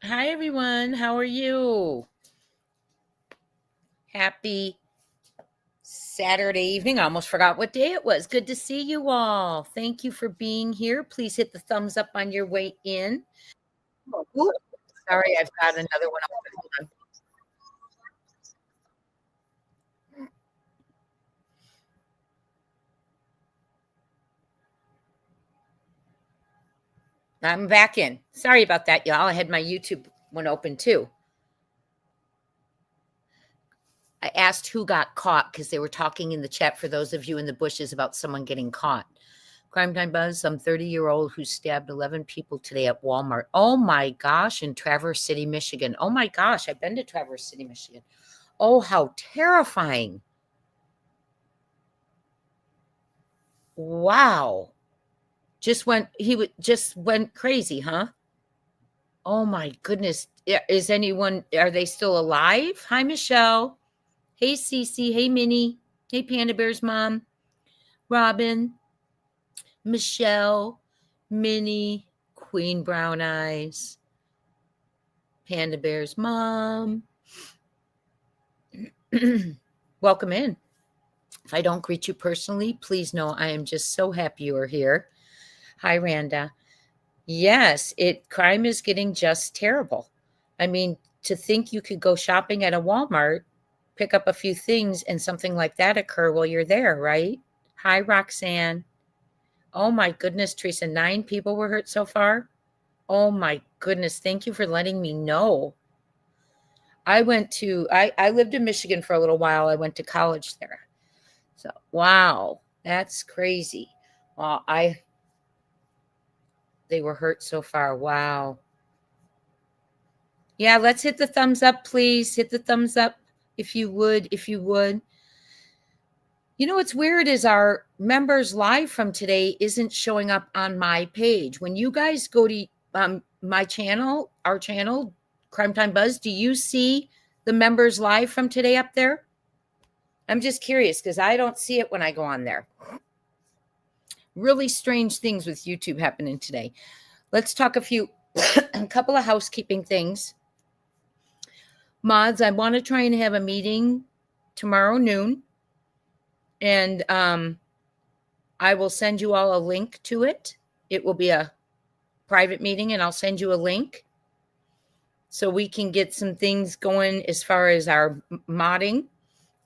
Hi, everyone. How are you? Happy Saturday evening. I almost forgot what day it was. Good to see you all. Thank you for being here. Please hit the thumbs up on your way in. Ooh, sorry, I've got another one open. Hold on. I'm back in. Sorry about that, y'all. I had my YouTube one open too. I asked who got caught because they were talking in the chat for those of you in the bushes about someone getting caught. Crime Time Buzz, some 30-year-old who stabbed 11 people today at Walmart. Oh my gosh, in Traverse City, Michigan. Oh my gosh, I've been to Traverse City, Michigan. Oh, how terrifying. Wow. Just went crazy, huh? Oh my goodness. Are they still alive? Hi, Michelle. Hey, Cece. Hey, Minnie. Hey, Panda Bear's mom. Robin. Michelle. Minnie. Queen Brown Eyes. Panda Bear's mom. Welcome in. If I don't greet you personally, please know I am just so happy you are here. Hi, Randa. Yes, crime is getting just terrible. I mean, to think you could go shopping at a Walmart, pick up a few things, and something like that occur while you're there, right? Hi, Roxanne. Oh my goodness, Teresa, 9 people were hurt so far. Oh my goodness, thank you for letting me know. I lived in Michigan for a little while. I went to college there. So, wow, that's crazy. Well, they were hurt so far. Wow. Yeah, let's hit the thumbs up, please. Hit the thumbs up if you would, You know what's weird is our members live from today isn't showing up on my page. When you guys go to my channel, our channel, Crime Time Buzz, do you see the members live from today up there? I'm just curious because I don't see it when I go on there. Really strange things with YouTube happening today. Let's talk a couple of housekeeping things. Mods, I want to try and have a meeting tomorrow noon, and I will send you all a link to it. It will be a private meeting, and I'll send you a link so we can get some things going as far as our modding.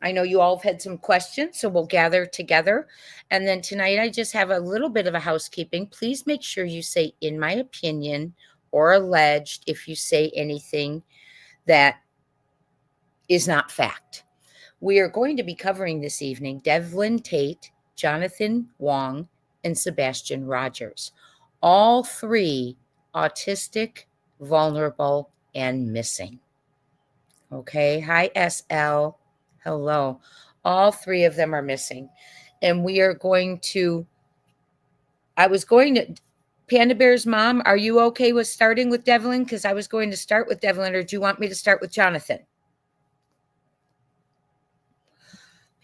I know you all have had some questions, so we'll gather together. And then tonight, I just have a little bit of a housekeeping. Please make sure you say, in my opinion, or alleged if you say anything that is not fact. We are going to be covering this evening Devlin Tate, Jonathan Wong, and Sebastian Rogers. All 3 autistic, vulnerable, and missing. Okay. Hi, SL. Hello. All 3 of them are missing. And we are going to, Panda Bear's mom, are you okay with starting with Devlin? Because I was going to start with Devlin, or do you want me to start with Jonathan?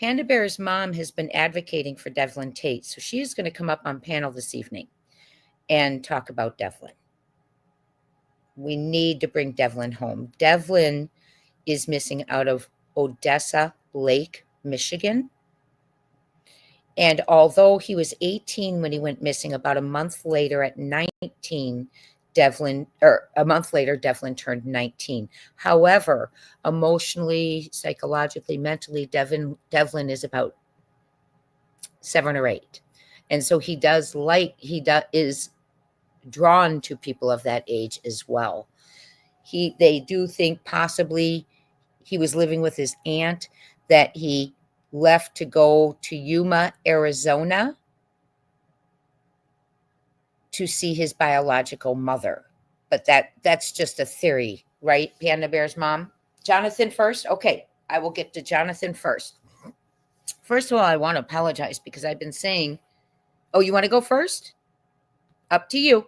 Panda Bear's mom has been advocating for Devlin Tate, so she is going to come up on panel this evening and talk about Devlin. We need to bring Devlin home. Devlin is missing out of Odessa Lake, Michigan. And although he was 18 when he went missing, about a month later at 19, Devlin turned 19. However, emotionally, psychologically, mentally, Devlin is about 7 or 8. And so he is drawn to people of that age as well. They do think possibly he was living with his aunt, that he left to go to Yuma, Arizona to see his biological mother. But that's just a theory, right, Panda Bear's mom? Jonathan first? Okay, I will get to Jonathan first. First of all, I want to apologize because I've been saying, oh, you want to go first? Up to you.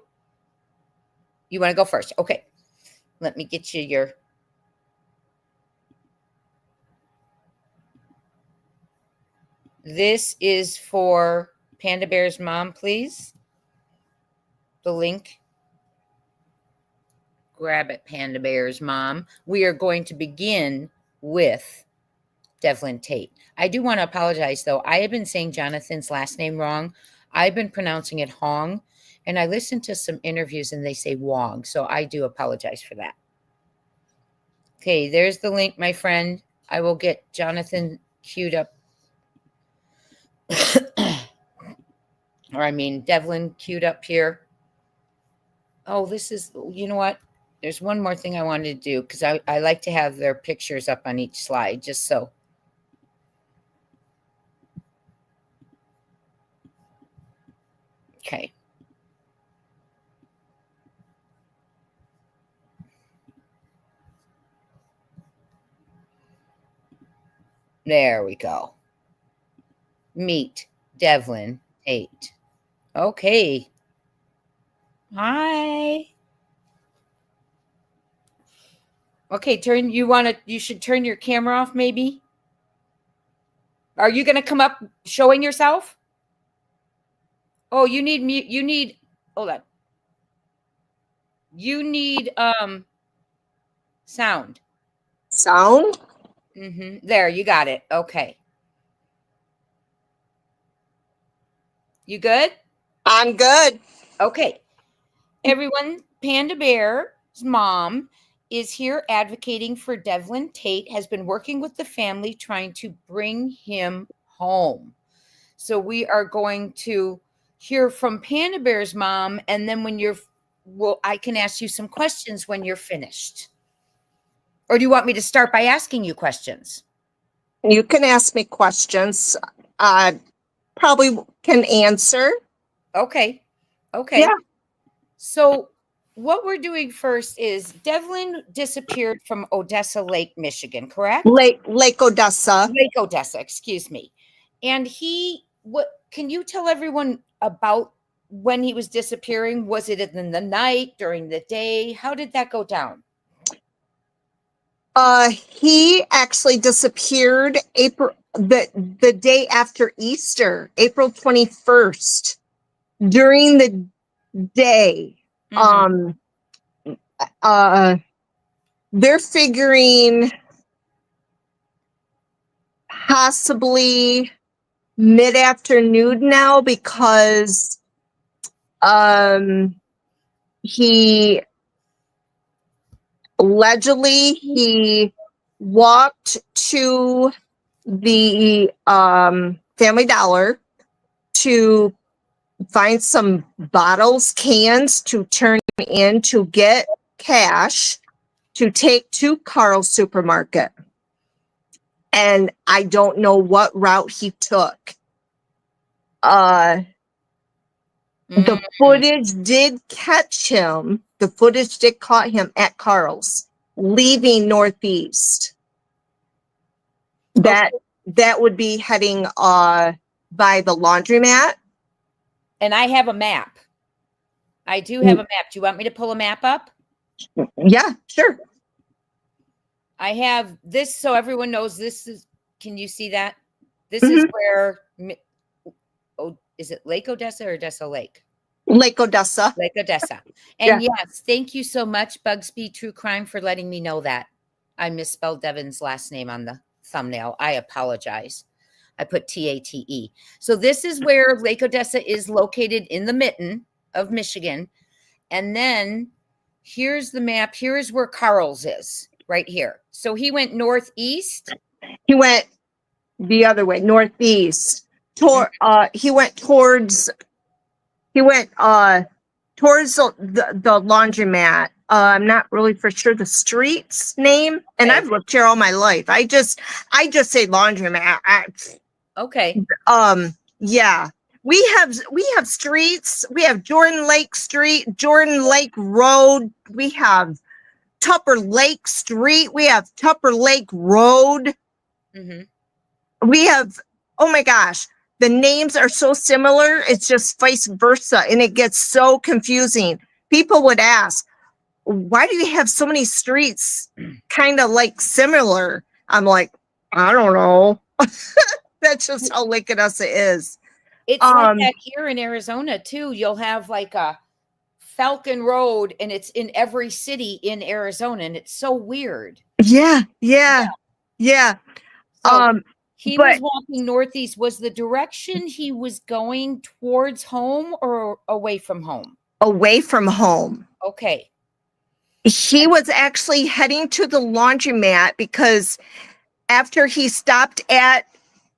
You want to go first? Okay. Let me get you your. This is for Panda Bear's mom, please. The link. grab it, Panda Bear's mom. We are going to begin with Devlin Tate. I do want to apologize, though. I have been saying Jonathan's last name wrong. I've been pronouncing it Hong, and I listened to some interviews and they say Wong, so I do apologize for that. Okay, there's the link, my friend. I will get Jonathan queued up. Or I mean, Devlin queued up here. Oh, this is, you know what? There's one more thing I wanted to do because I like to have their pictures up on each slide, just so. Okay. There we go. Meet Devlin Tate. Okay. Hi. Okay, you should turn your camera off maybe. Are you going to come up showing yourself? Oh, you need hold on. You need sound. Sound? There, you got it. Okay. You good? I'm good. Okay. Everyone, Panda Bear's mom is here advocating for Devlin Tate, has been working with the family trying to bring him home. So we are going to hear from Panda Bear's mom, and then when I can ask you some questions when you're finished. Or do you want me to start by asking you questions? You can ask me questions. I probably can answer. Okay. Okay. Yeah. So what we're doing first is Devlin disappeared from Odessa Lake, Michigan, correct? Lake Odessa. Lake Odessa, excuse me. And can you tell everyone about when he was disappearing? Was it in the night, during the day? How did that go down? He actually disappeared the day after Easter, April 21st, during the day. They're figuring possibly mid-afternoon now because he allegedly walked to the Family Dollar to find some bottles, cans to turn in to get cash to take to Carl's supermarket. And I don't know what route he took. The footage did catch him. The footage did caught him at Carl's, leaving Northeast. That would be heading by the laundromat. And I have a map. I do have a map. Do you want me to pull a map up? Yeah, sure. I have this so everyone knows this is, can you see that? This is where, is it Lake Odessa or Odessa Lake? Lake Odessa. Lake Odessa. And yes, thank you so much, Bugsby True Crime, for letting me know that. I misspelled Devin's last name on the thumbnail. I apologize. I put Tate. So this is where Lake Odessa is located in the mitten of Michigan. And then here's the map. Here is where Carl's is, right here. So he went northeast. He went the other way, northeast. He went towards the laundromat. I'm not really for sure the street's name, and I've lived here all my life. I just say laundromat. Okay. Yeah. We have streets. We have Jordan Lake Street, Jordan Lake Road. We have Tupper Lake Street. We have Tupper Lake Road. We have, oh my gosh, the names are so similar. It's just vice versa. And it gets so confusing. People would ask, why do you have so many streets kind of like similar? I'm like, I don't know. That's just how Lake Odessa is. It's like that here in Arizona too. You'll have like a Falcon Road, and it's in every city in Arizona, and it's so weird. Yeah. So he but was walking northeast. Was the direction he was going towards home or away from home? away from home. Okay. He was actually heading to the laundromat because after he stopped at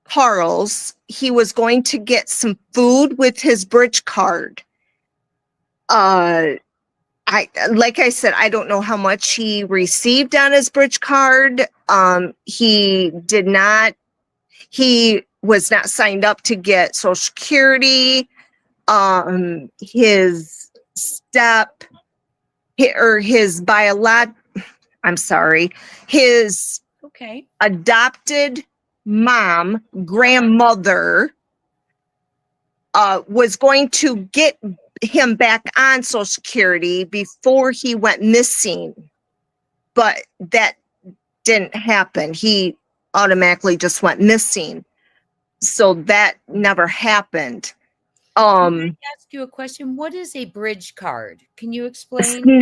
Carl's, he was going to get some food with his bridge card. Like I said, I don't know how much he received on his bridge card. He was not signed up to get Social Security. His adopted grandmother was going to get him back on Social Security before he went missing, but that didn't happen. He automatically just went missing, so that never happened. Can I ask you a question? What is a bridge card? Can you explain?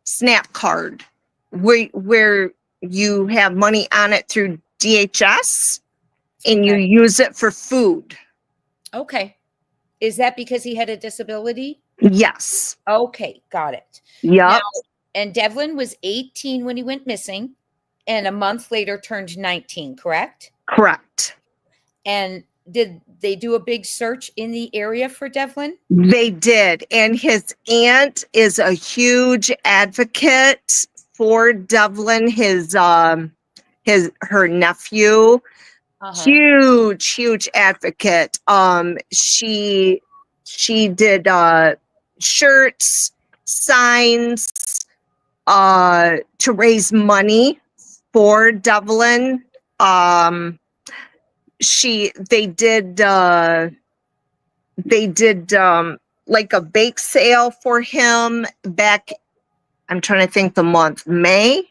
Snap card, where you have money on it through DHS and you use it for food. Okay. Is that because he had a disability? Yes. Okay, got it. Yep. And Devlin was 18 when he went missing, and a month later turned 19, correct? Correct. And did they do a big search in the area for Devlin? They did. And his aunt is a huge advocate for Devlin, her nephew. Huge advocate. She did shirts, signs to raise money for Devlin. They did like a bake sale for him back, I'm trying to think the month, May.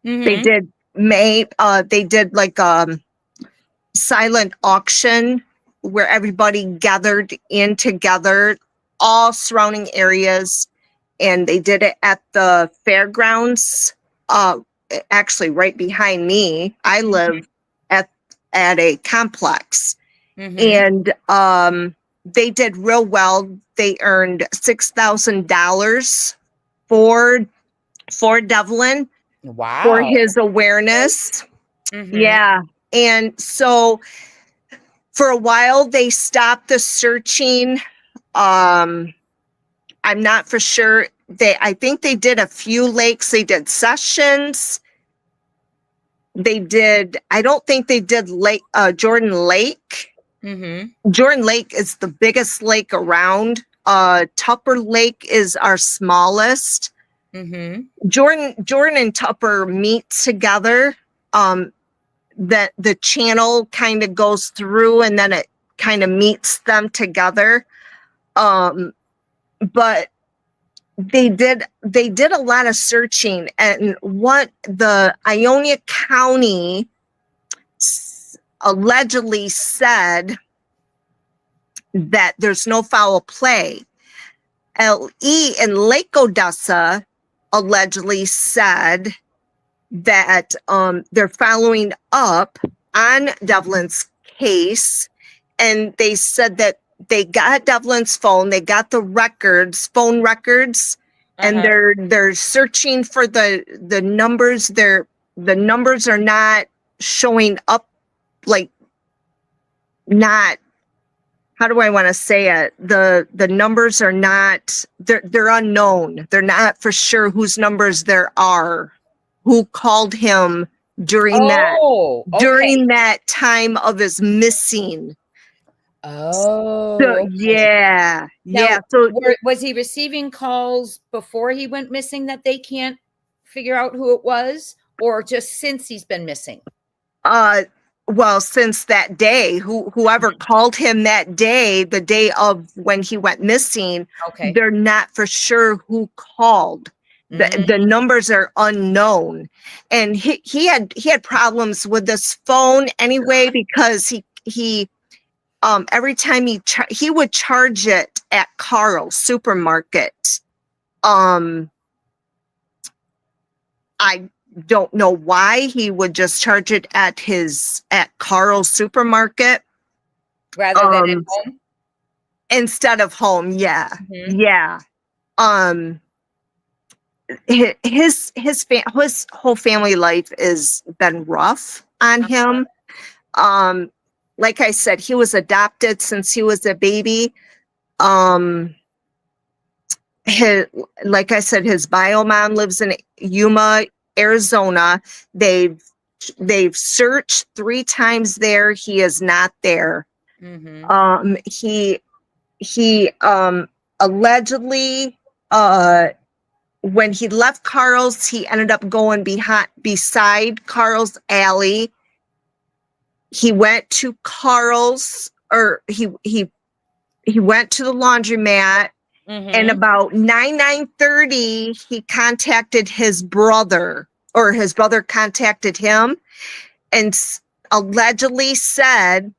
They did May. They did like silent auction where everybody gathered in together, all surrounding areas, and they did it at the fairgrounds. Actually, right behind me, I live at a complex, and they did real well. They earned $6,000 for Devlin. Wow. For his awareness. Yeah. And so for a while they stopped the searching. I'm not for sure. I think they did a few lakes. They did Sessions. I don't think they did Jordan Lake. Jordan Lake is the biggest lake around. Tupper Lake is our smallest. Jordan and Tupper meet together. That the channel kind of goes through and then it kind of meets them together. But they did a lot of searching, and what the Ionia County allegedly said that there's no foul play. LE in Lake Odessa allegedly said that they're following up on Devlin's case, and they said that they got Devlin's phone, they got the phone records, and they're searching for the numbers. The numbers are not showing up, like, not, how do I want to say it? The numbers are not, they're unknown. They're not for sure whose numbers there are. Who called him during that time of his missing. So, yeah. So was he receiving calls before he went missing that they can't figure out who it was, or just since he's been missing? Well, since that day, whoever called him that day, the day of when he went missing, they're not for sure who called. The numbers are unknown, and he had problems with this phone anyway, because he every time he would charge it at Carl's supermarket. I don't know why he would just charge it at Carl's supermarket Rather than at home? instead of home. Yeah. Mhm. Yeah. His whole family life has been rough on him. Like I said, he was adopted since he was a baby. Like I said, his bio mom lives in Yuma, Arizona. They've searched 3 times there. He is not there. Mhm. He allegedly, when he left Carl's, he ended up going beside Carl's alley. He went to Carl's, or he went to the laundromat, and about 9:30, he contacted his brother, or his brother contacted him, and allegedly said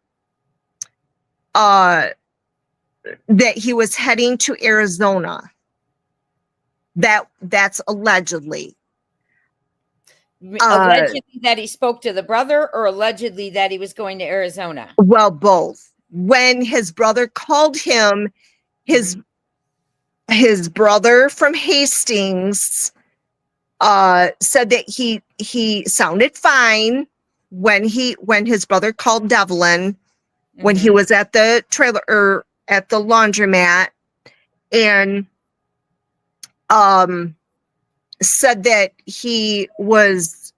that he was heading to Arizona. That's allegedly. Allegedly that he spoke to the brother, or allegedly that he was going to Arizona? Well, both. When his brother called him, his brother from Hastings said that he sounded fine when his brother called Devlin, when he was at the trailer, or at the laundromat, and said that he was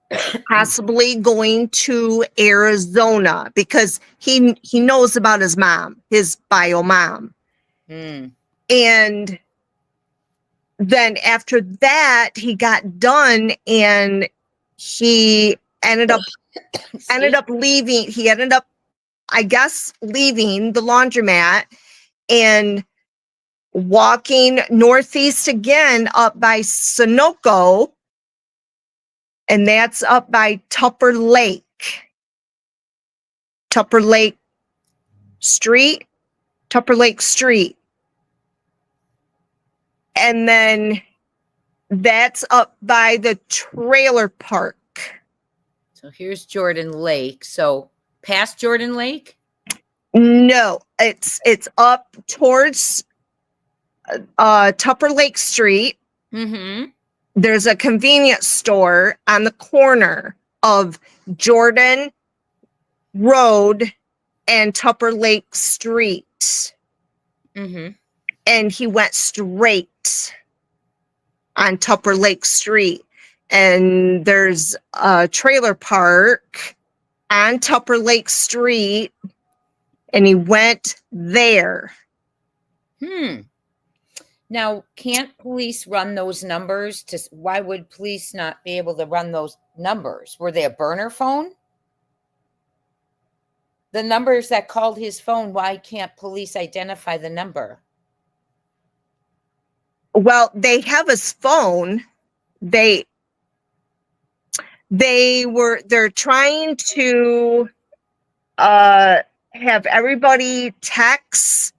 possibly going to Arizona because he knows about his mom, his bio mom. And then after that, he got done, and he ended up leaving. He ended up, I guess, leaving the laundromat and walking northeast again up by Sunoco, and that's up by Tupper Lake Street. And then that's up by the trailer park. So here's Jordan Lake. So past Jordan Lake? No, it's up towards Tupper Lake Street. There's a convenience store on the corner of Jordan Road and Tupper Lake Street. And he went straight on Tupper Lake Street. And there's a trailer park on Tupper Lake Street, and he went there. Now, can't police run those numbers? Why would police not be able to run those numbers? Were they a burner phone? The numbers that called his phone, why can't police identify the number? Well, they have his phone. They're trying to have everybody text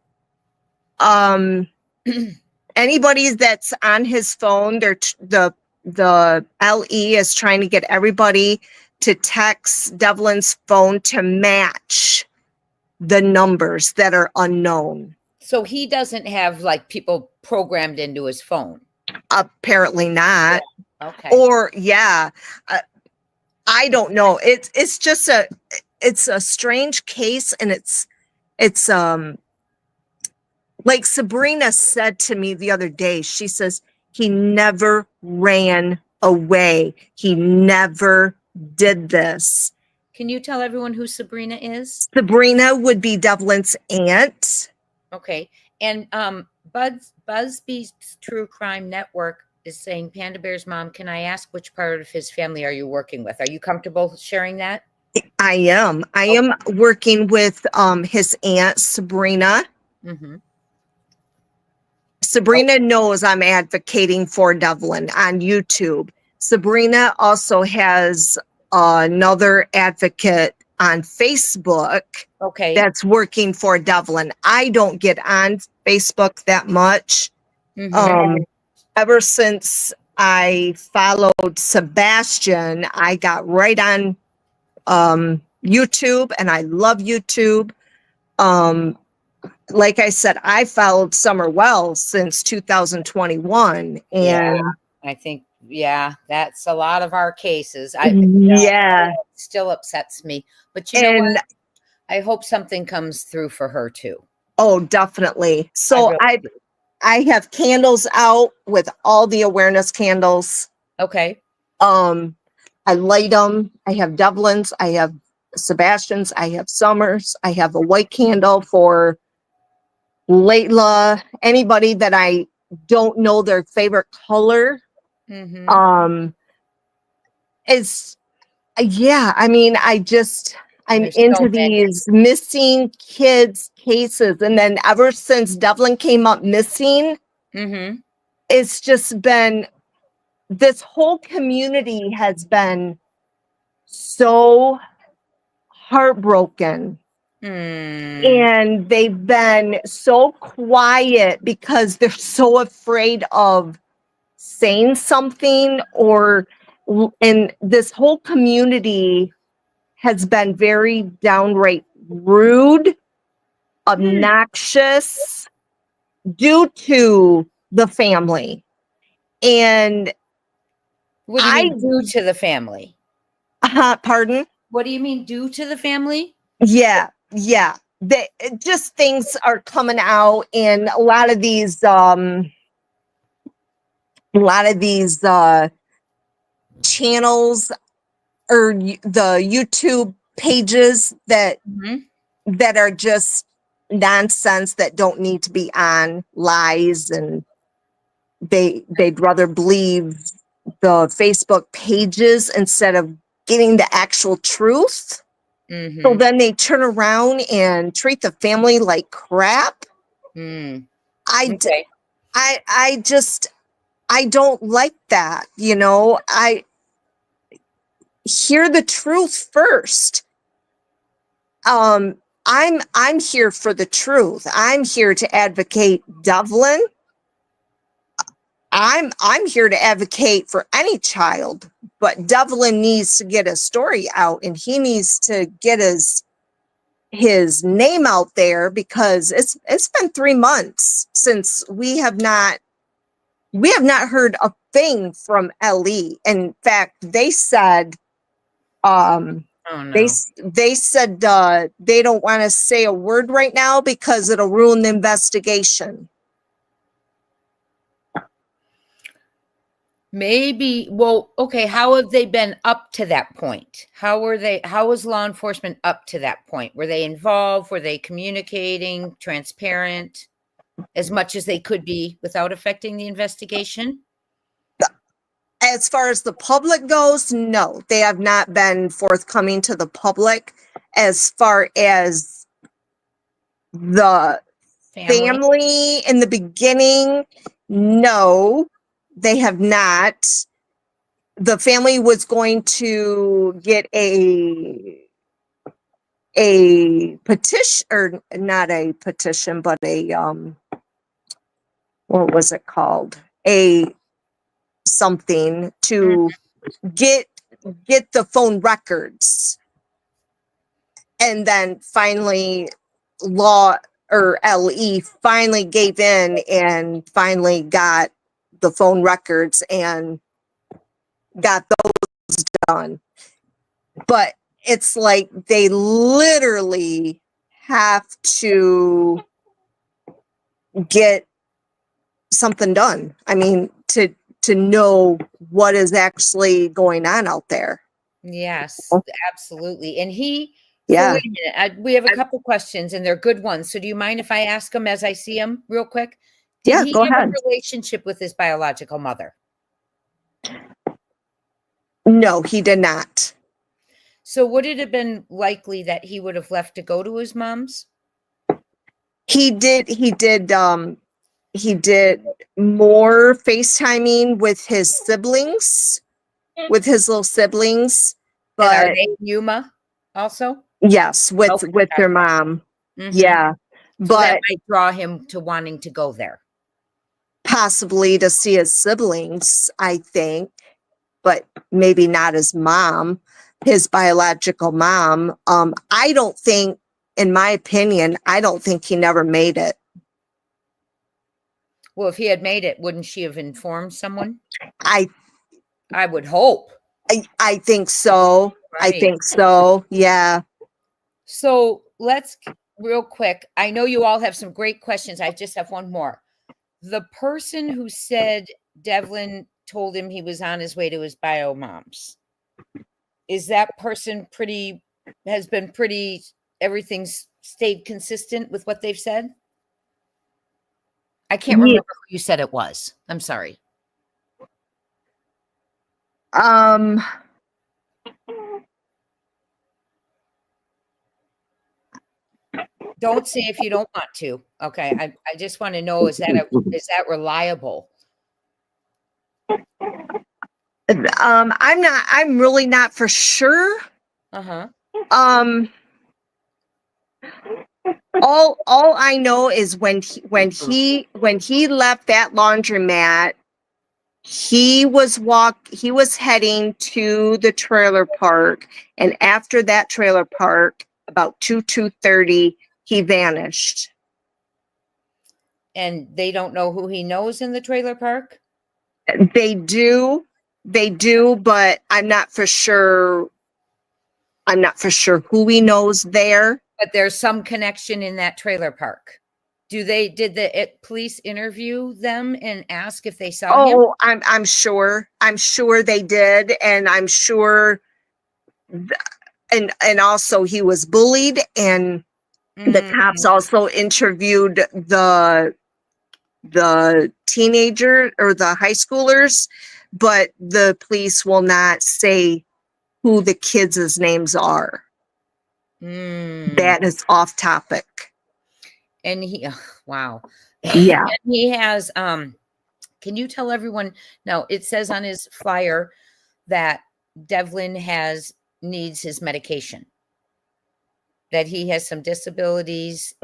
anybody that's on his phone. The LE is trying to get everybody to text Devlin's phone to match the numbers that are unknown. So he doesn't have like people programmed into his phone? Apparently not. Yeah. Okay. Or I don't know. It's just a strange case, and it's like Sabrina said to me the other day. She says he never ran away. He never did this. Can you tell everyone who Sabrina is? Sabrina would be Devlin's aunt. Okay. And Busby's True Crime Network is saying, Panda Bear's mom, can I ask which part of his family are you working with? Are you comfortable sharing that? I am. I am working with his aunt, Sabrina. Sabrina knows I'm advocating for Devlin on YouTube. Sabrina also has another advocate on Facebook Okay. that's working for Devlin. I don't get on Facebook that much. Ever since I followed Sebastian, I got right on YouTube, and I love YouTube. Like I said, I followed Summer Wells since 2021, and I think, that's a lot of our cases. yeah, It still upsets me, but you know and what? I hope something comes through for her too. oh, definitely. So I have candles out with all the awareness candles. Okay. I light them. I have Devlin's, I have Sebastian's, I have Summer's, I have a white candle for Layla, anybody that I don't know their favorite color. Is yeah, I mean, I'm There's into so many. these missing kids cases, and then ever since Devlin came up missing, it's just been, this whole community has been so heartbroken. And they've been so quiet because they're so afraid of saying something, and this whole community has been very downright rude, obnoxious, due to the family. And What do you mean due to the family? Pardon? What do you mean due to the family? Yeah. Just things are coming out, and a lot of these channels or the YouTube pages that are just nonsense, that don't need to be on, lies, and they'd rather believe the Facebook pages instead of getting the actual truth. So then they turn around and treat the family like crap. I don't like that. I hear the truth first. I'm here for the truth. I'm here to advocate Devlin. I'm here to advocate for any child, but Devlin needs to get a story out, and he needs to get his name out there, because it's been 3 months since we have not heard a thing from LE. In fact, they said they said they don't want to say a word right now because it'll ruin the investigation. Maybe. Well, okay. How have they been up to that point? How was law enforcement up to that point? Were they involved? Were they communicating, transparent, as much as they could be without affecting the investigation? As far as the public goes, no, they have not been forthcoming to the public. As far as the family in the beginning, no, they have not. The family was going to get a petition, or not a petition, but a what was it called? A something to get the phone records. And then finally LE finally gave in and finally got the phone records and got those done. But it's like they literally have to get something done. I mean, to know what is actually going on out there. Yes, absolutely. And yeah. So wait a minute. We have a couple questions, and they're good ones. So do you mind if I ask them as I see them real quick? Did he go have ahead. a relationship with his biological mother? No, he did not. So would it have been likely that he would have left to go to his mom's? He did more FaceTiming with his siblings, with his little siblings. But and are they Yuma also? Yes, with Okay, their gotcha. mom. Mhm. Yeah. So that But might draw him to wanting to go there. possibly to see his siblings, I think, but maybe not his mom, his biological mom. I don't think, in my opinion, I don't think he never made it. Well, if he had made it, wouldn't she have informed someone? I I would hope. I think so. I Right. think so. Yeah. So let's real quick. I know you all have some great questions. I just have one more. The person who said Devlin told him he was on his way to his bio mom's, is that person has been pretty, everything's stayed consistent with what they've said? I can't Yeah. remember who you said it was. I'm sorry. Um. Don't say if you don't want to. Okay. I just want to know, is that reliable? I'm really not for sure. Uh-huh. Um. All I know is when he left that laundromat, he was heading to the trailer park, and after that trailer park, about 2:30, he vanished. And they don't know who he knows in the trailer park? They do, but I'm not for sure. I'm not for sure who he knows there. But there's some connection in that trailer park. Did the police interview them and ask if they saw him? Oh, I'm sure. I'm sure they did, and I'm sure, and also he was bullied, and the cops Mm, also interviewed the teenager or the high schoolers, but the police will not say who the kids' names are. That is off topic. And wow. Yeah. And he has, can you tell everyone, now it says on his flyer that Devlin needs his medication, that he has some disabilities,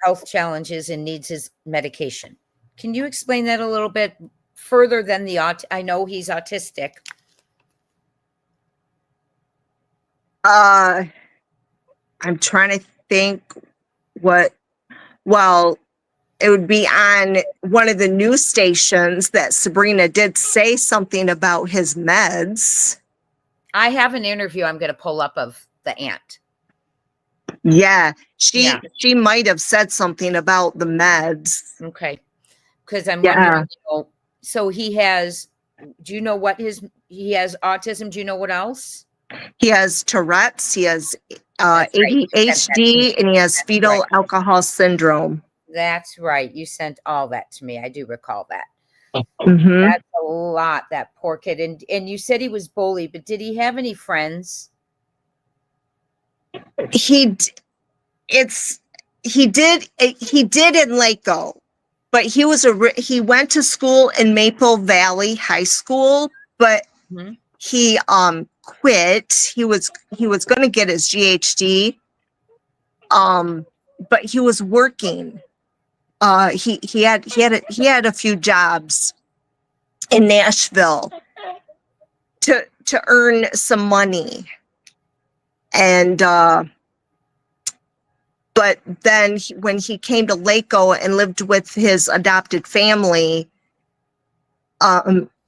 health challenges, and needs his medication. Can you explain that a little bit further than I know he's autistic. I'm trying to think well, it would be on one of the news stations that Sabrina did say something about his meds. I have an interview I'm going to pull up of the aunt. Yeah, she might have said something about the meds. Okay. Because I'm wondering, so he has, do you know what he has autism? Do you know what else? He has Tourette's, he has ADHD, and he has fetal alcohol syndrome. That's right. You sent all that to me. I do recall that. Mm-hmm. That's a lot, that poor kid. And you said he was bullied, but did he have any friends? He did in Laco, but he went to school in Maple Valley High School, but he quit. He was going to get his GHD, but he was working. He had a few jobs in Nashville to earn some money, and but then when he came to Laco and lived with his adopted family,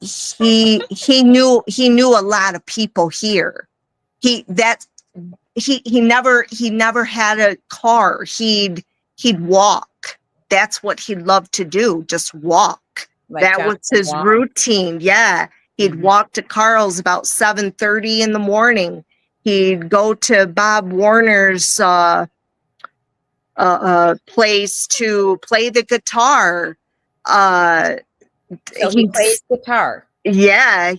he knew a lot of people here. He never had a car. He'd walk. That's what he loved to do, just walk. That was his routine. Yeah. He'd walk to Carl's about 7:30 in the morning. He'd go to Bob Warner's place to play the guitar. So he plays guitar. Yeah,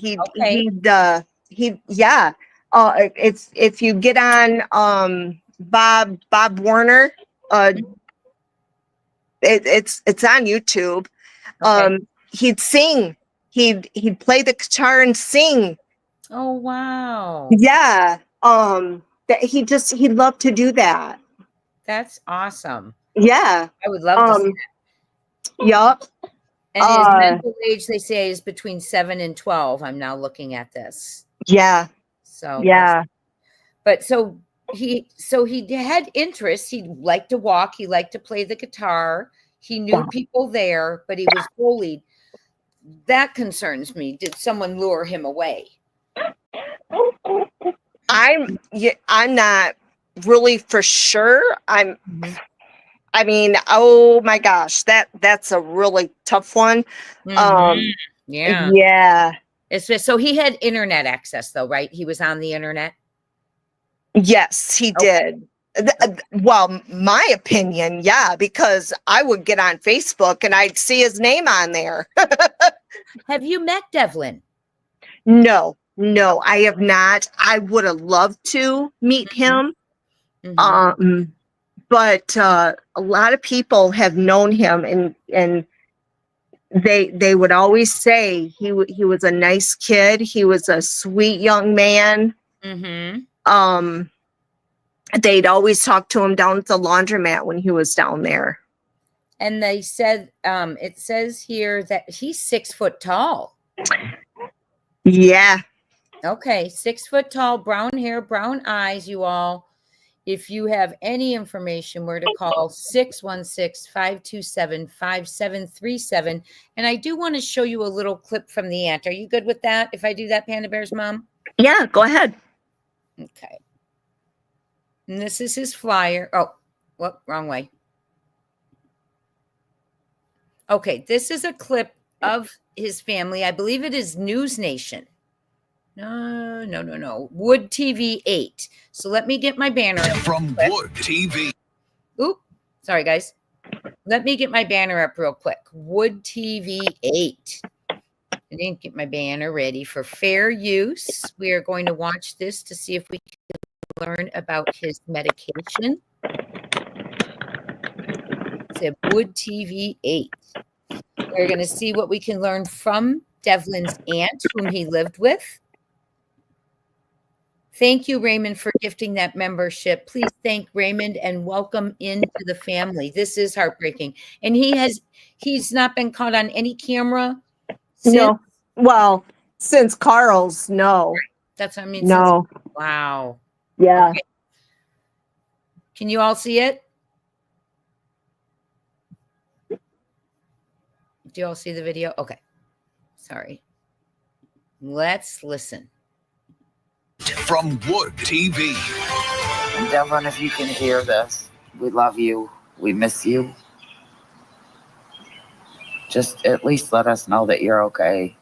it's if you get on Bob Warner, it's on YouTube. He'd sing. He'd play the guitar and sing. Oh wow. Yeah. That he loved to do that. That's awesome. Yeah. I would love to see that. Yup. And his mental age, they say, is between 7 and 12. I'm now looking at this. Yeah. So yeah. But so he had interests. He liked to walk. He liked to play the guitar. He knew people there, but he was bullied. That concerns me. Did someone lure him away? I'm not really for sure. I mean, oh my gosh, that's a really tough one. Yeah. Yeah. So he had internet access though, right? He was on the internet. Yes, he did. Well, my opinion, yeah, because I would get on Facebook and I'd see his name on there. Have you met Devlin? No, I have not. I would have loved to meet him. But a lot of people have known him, and they would always say he was a nice kid. He was a sweet young man. They'd always talk to him down at the laundromat when he was down there. And they said, it says here that he's 6 foot tall. Yeah. Okay. 6 foot tall, brown hair, brown eyes, you all. If you have any information, we're to call 616-527-5737. And I do want to show you a little clip from the aunt. Are you good with that if I do that, Panda Bear's mom? Yeah, go ahead. Okay. And this is his flyer. Oh, what? Wrong way. Okay, this is a clip of his family. I believe it is News Nation. No. Wood TV 8. So let me get my banner. From Wood TV. Oop. Sorry, guys. Let me get my banner up real quick. Wood TV 8. I didn't get my banner ready for fair use. We are going to watch this to see if we can learn about his medication. It's a Wood TV 8. We're going to see what we can learn from Devlin's aunt, whom he lived with. Thank you, Raymond, for gifting that membership. Please thank Raymond and welcome into the family. This is heartbreaking. And he's not been caught on any camera since. No. Well, since Carl's, no. That's what I mean. No. Wow. Yeah. Okay. Can you all see it? Do you all see the video? Okay. Sorry. Let's listen. From Wood TV. And Devlin, if you can hear this, we love you. We miss you. Just at least let us know that you're okay.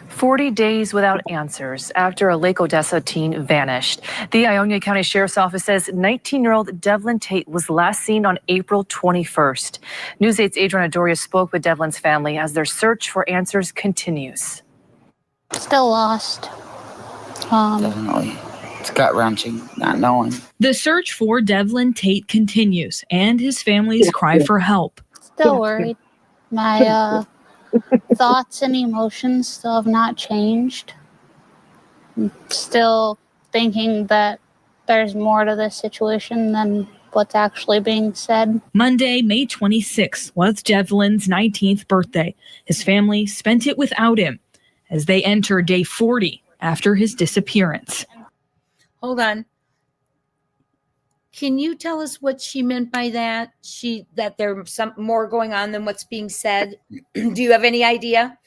40 days without answers after a Lake Odessa teen vanished. The Ionia County Sheriff's Office says 19-year-old Devlin Tate was last seen on April 21st. News 8's Adriana Doria spoke with Devlin's family as their search for answers continues. Still lost. Definitely. It's gut-wrenching, not knowing. The search for Devlin Tate continues, and his family's cry for help. Still worried. My thoughts and emotions still have not changed. I'm still thinking that there's more to this situation than what's actually being said. Monday, May 26th was Devlin's 19th birthday. His family spent it without him as they enter day 40 after his disappearance. Hold on. Can you tell us what she meant by that? That there's some more going on than what's being said? Do you have any idea?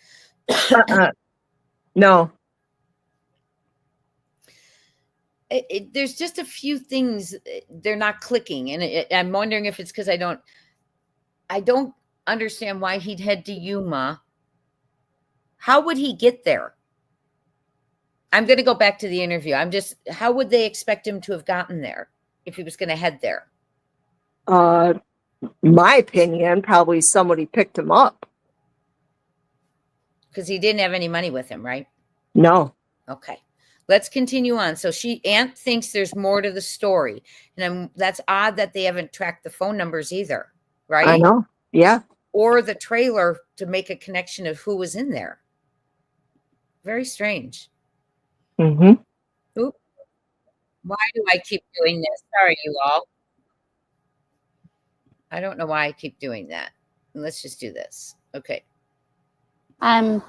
No. There's just a few things they're not clicking, and I'm wondering if it's because I don't understand why he'd head to Yuma. How would he get there? I'm going to go back to the interview. How would they expect him to have gotten there if he was going to head there? My opinion, probably somebody picked him up. Because he didn't have any money with him, right? No. Okay. Let's continue on. So aunt thinks there's more to the story. And that's odd that they haven't tracked the phone numbers either, right? I know. Yeah. Or the trailer to make a connection of who was in there. Very strange. Mm-hmm. Oop. Why do I keep doing this? Sorry, you all. I don't know why I keep doing that. Let's just do this. Okay. I'm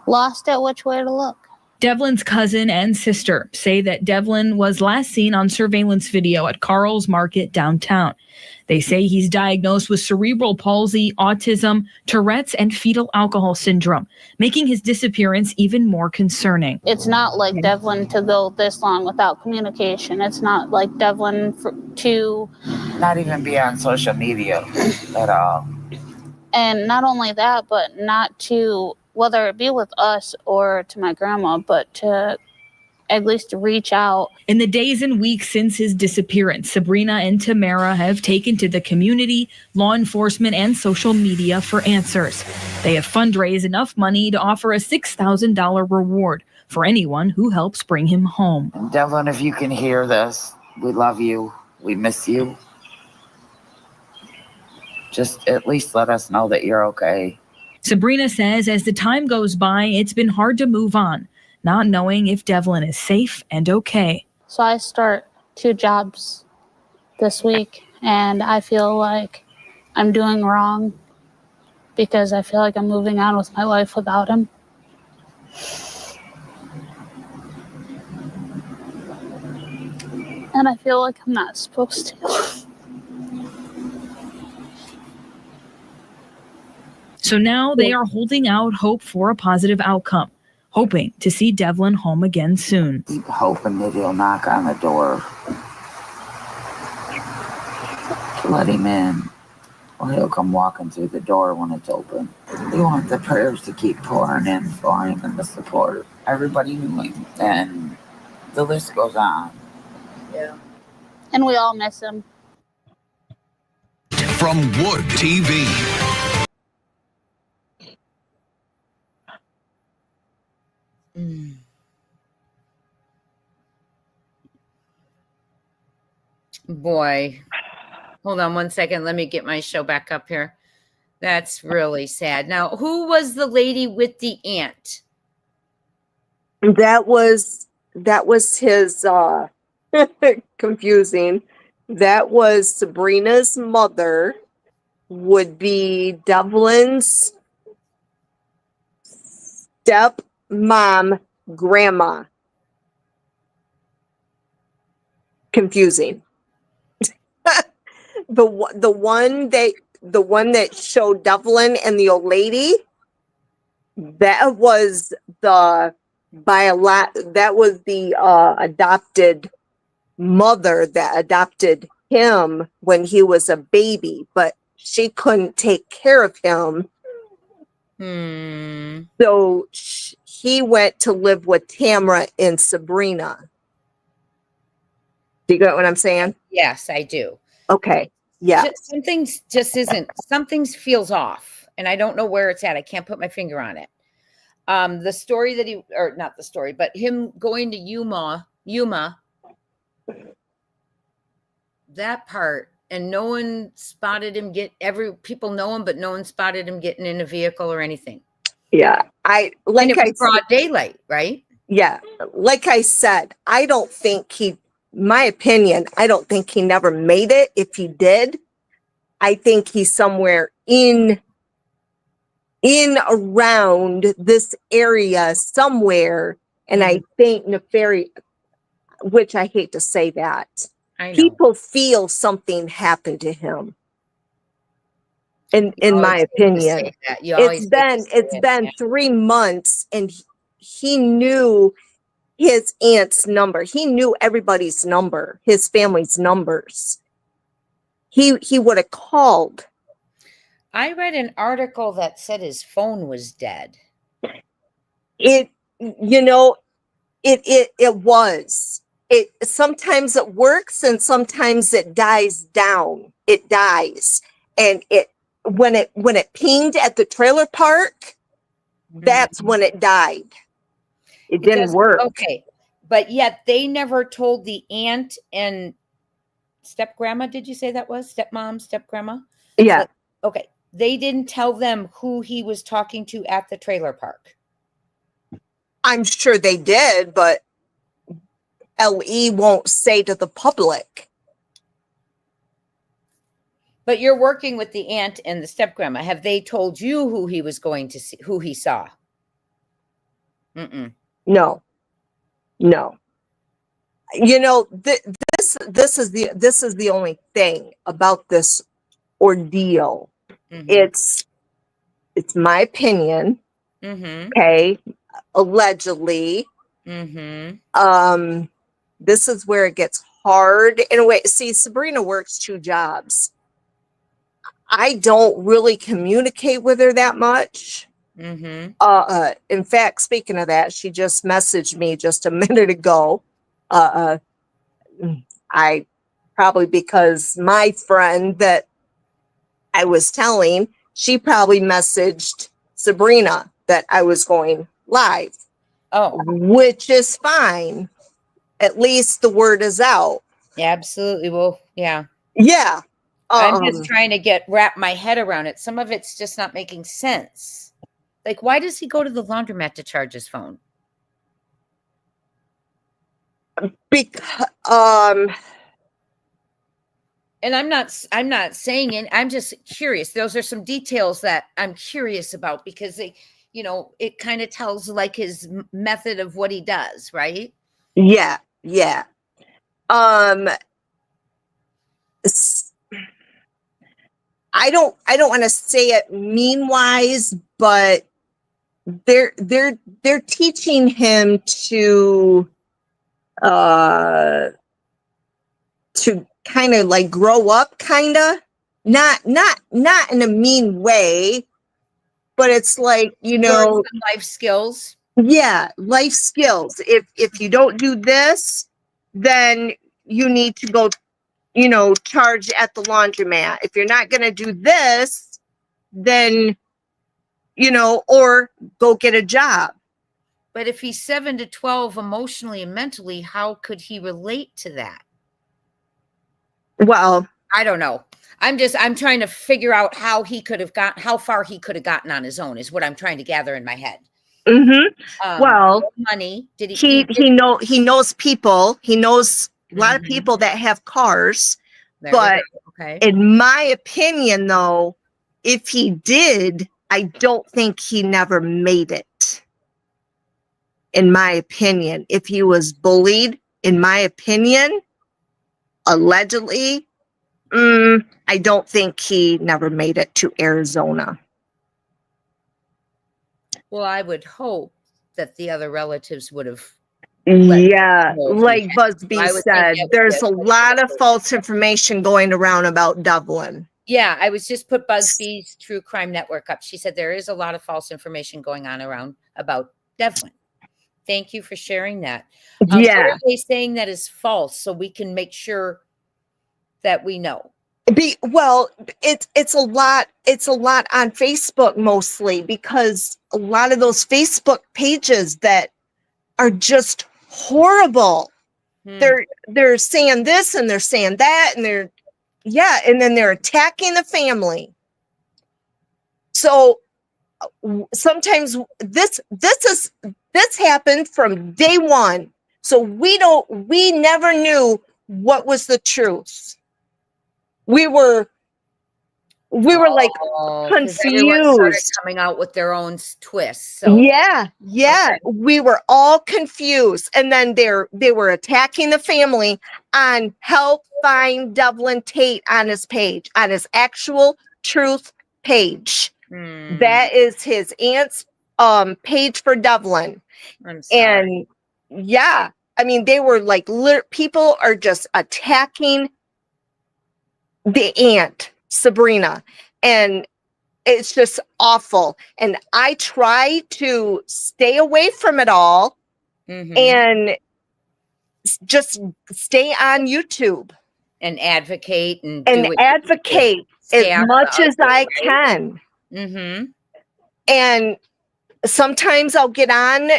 lost at which way to look. Devlin's cousin and sister say that Devlin was last seen on surveillance video at Carl's Market downtown. They say he's diagnosed with cerebral palsy, autism, Tourette's, and fetal alcohol syndrome, making his disappearance even more concerning. It's not like Devlin to go this long without communication. It's not like Devlin to Not even be on social media at all. And not only that, but not to, whether it be with us or to my grandma, but to at least reach out. In the days and weeks since his disappearance, Sabrina and Tamara have taken to the community, law enforcement, and social media for answers. They have fundraised enough money to offer a $6,000 reward for anyone who helps bring him home. And Devlin, if you can hear this, we love you. We miss you. Just at least let us know that you're okay. Sabrina says as the time goes by, it's been hard to move on, not knowing if Devlin is safe and okay. So I start 2 jobs this week, and I feel like I'm doing wrong because I feel like I'm moving on with my life without him. And I feel like I'm not supposed to. So now they are holding out hope for a positive outcome, hoping to see Devlin home again soon. Keep hoping that he'll knock on the door to let him in, or he'll come walking through the door when it's open. We want the prayers to keep pouring in for him and the support. Everybody knew him, and the list goes on. Yeah. And we all miss him. From Wood TV. Boy, hold on one second. Let me get my show back up here. That's really sad. Now, who was the lady with the aunt? That was his confusing. That was Sabrina's mother, would be Devlin's stepmom, grandma. Confusing. The one that showed Devlin and the old lady, that was the adopted mother that adopted him when he was a baby, but she couldn't take care of him. So he went to live with Tamara and Sabrina. Do you get what I'm saying? Yes, I do. Okay. Yeah. Something's just isn't. Something feels off, and I don't know where it's at. I can't put my finger on it. The story that or not the story, but him going to Yuma, that part, and no one spotted him people know him, but no one spotted him getting in a vehicle or anything. Yeah. And it was broad daylight, right? Yeah. Like I said, I don't think my opinion, I don't think he never made it. If he did, I think he's somewhere in around this area somewhere. And I think nefarious, which I hate to say that, people feel something happened to him. In my opinion, it's been 3 months, and he knew his aunt's number. He knew everybody's number, his family's numbers. He would have called. I read an article that said his phone was dead. It was. Sometimes it works and sometimes it dies down. It dies. And when it pinged at the trailer park, that's when it died. It didn't work. Okay. But yet they never told the aunt and step grandma. Did you say that was stepmom, step grandma? Yeah. Okay. They didn't tell them who he was talking to at the trailer park. I'm sure they did, but LE won't say to the public. But you're working with the aunt and the step grandma. Have they told you who he was going to see, who he saw? Mm-mm. No. You know, this is the only thing about this ordeal. Mm-hmm. It's my opinion. Mm-hmm. Okay. Allegedly. Mm-hmm. This is where it gets hard in a way. See, Sabrina works 2 jobs. I don't really communicate with her that much. Mm-hmm. In fact, speaking of that, she just messaged me just a minute ago. I probably, because my friend that I was telling, she probably messaged Sabrina that I was going live. Oh, which is fine. At least the word is out. absolutely. Well, yeah. Yeah. I'm just trying to wrap my head around it. Some of it's just not making sense. Like, why does he go to the laundromat to charge his phone? Because And I'm not saying it. I'm just curious. Those are some details that I'm curious about because they, it kind of tells like his method of what he does, right? yeah. I don't want to say it mean wise, but they're teaching him to kind of like grow up, kind of not in a mean way, but it's like, Learn some life skills. Yeah, life skills. If you don't do this, then you need to go, charge at the laundromat. If you're not going to do this, then, or go get a job. But if he's 7 to 12 emotionally and mentally, how could he relate to that? Well, I don't know. I'm trying to figure out how far he could have gotten on his own is what I'm trying to gather in my head. Mm-hmm. Well, money. Did he knows people. He knows a lot of people that have cars. There but okay. In my opinion, though, if he did, I don't think he never made it. In my opinion, if he was bullied, in my opinion, allegedly, I don't think he never made it to Arizona. Well, I would hope that the other relatives would have. Yeah, like Busby said, there's a lot of false information going around about Devlin. Yeah, I was just put Busby's True Crime Network up. She said there is a lot of false information going on around about Devlin. Thank you for sharing that. What are they saying that is false so we can make sure that we know? Well, it's a lot on Facebook mostly, because a lot of those Facebook pages that are just horrible. They're saying this and they're saying that and and then they're attacking the family. So sometimes this happened from day one. So we never knew what was the truth. We were like confused. Everyone started coming out with their own twists. So. Yeah. Okay. We were all confused, and then they were attacking the family on help find Devlin Tate on his page, on his actual truth page. That is his aunt's page for Devlin. I'm sorry. And yeah, I mean, they were like, people are just attacking the aunt, Sabrina, and it's just awful. And I try to stay away from it all and just stay on YouTube and advocate and advocate as much as I can. And sometimes I'll get on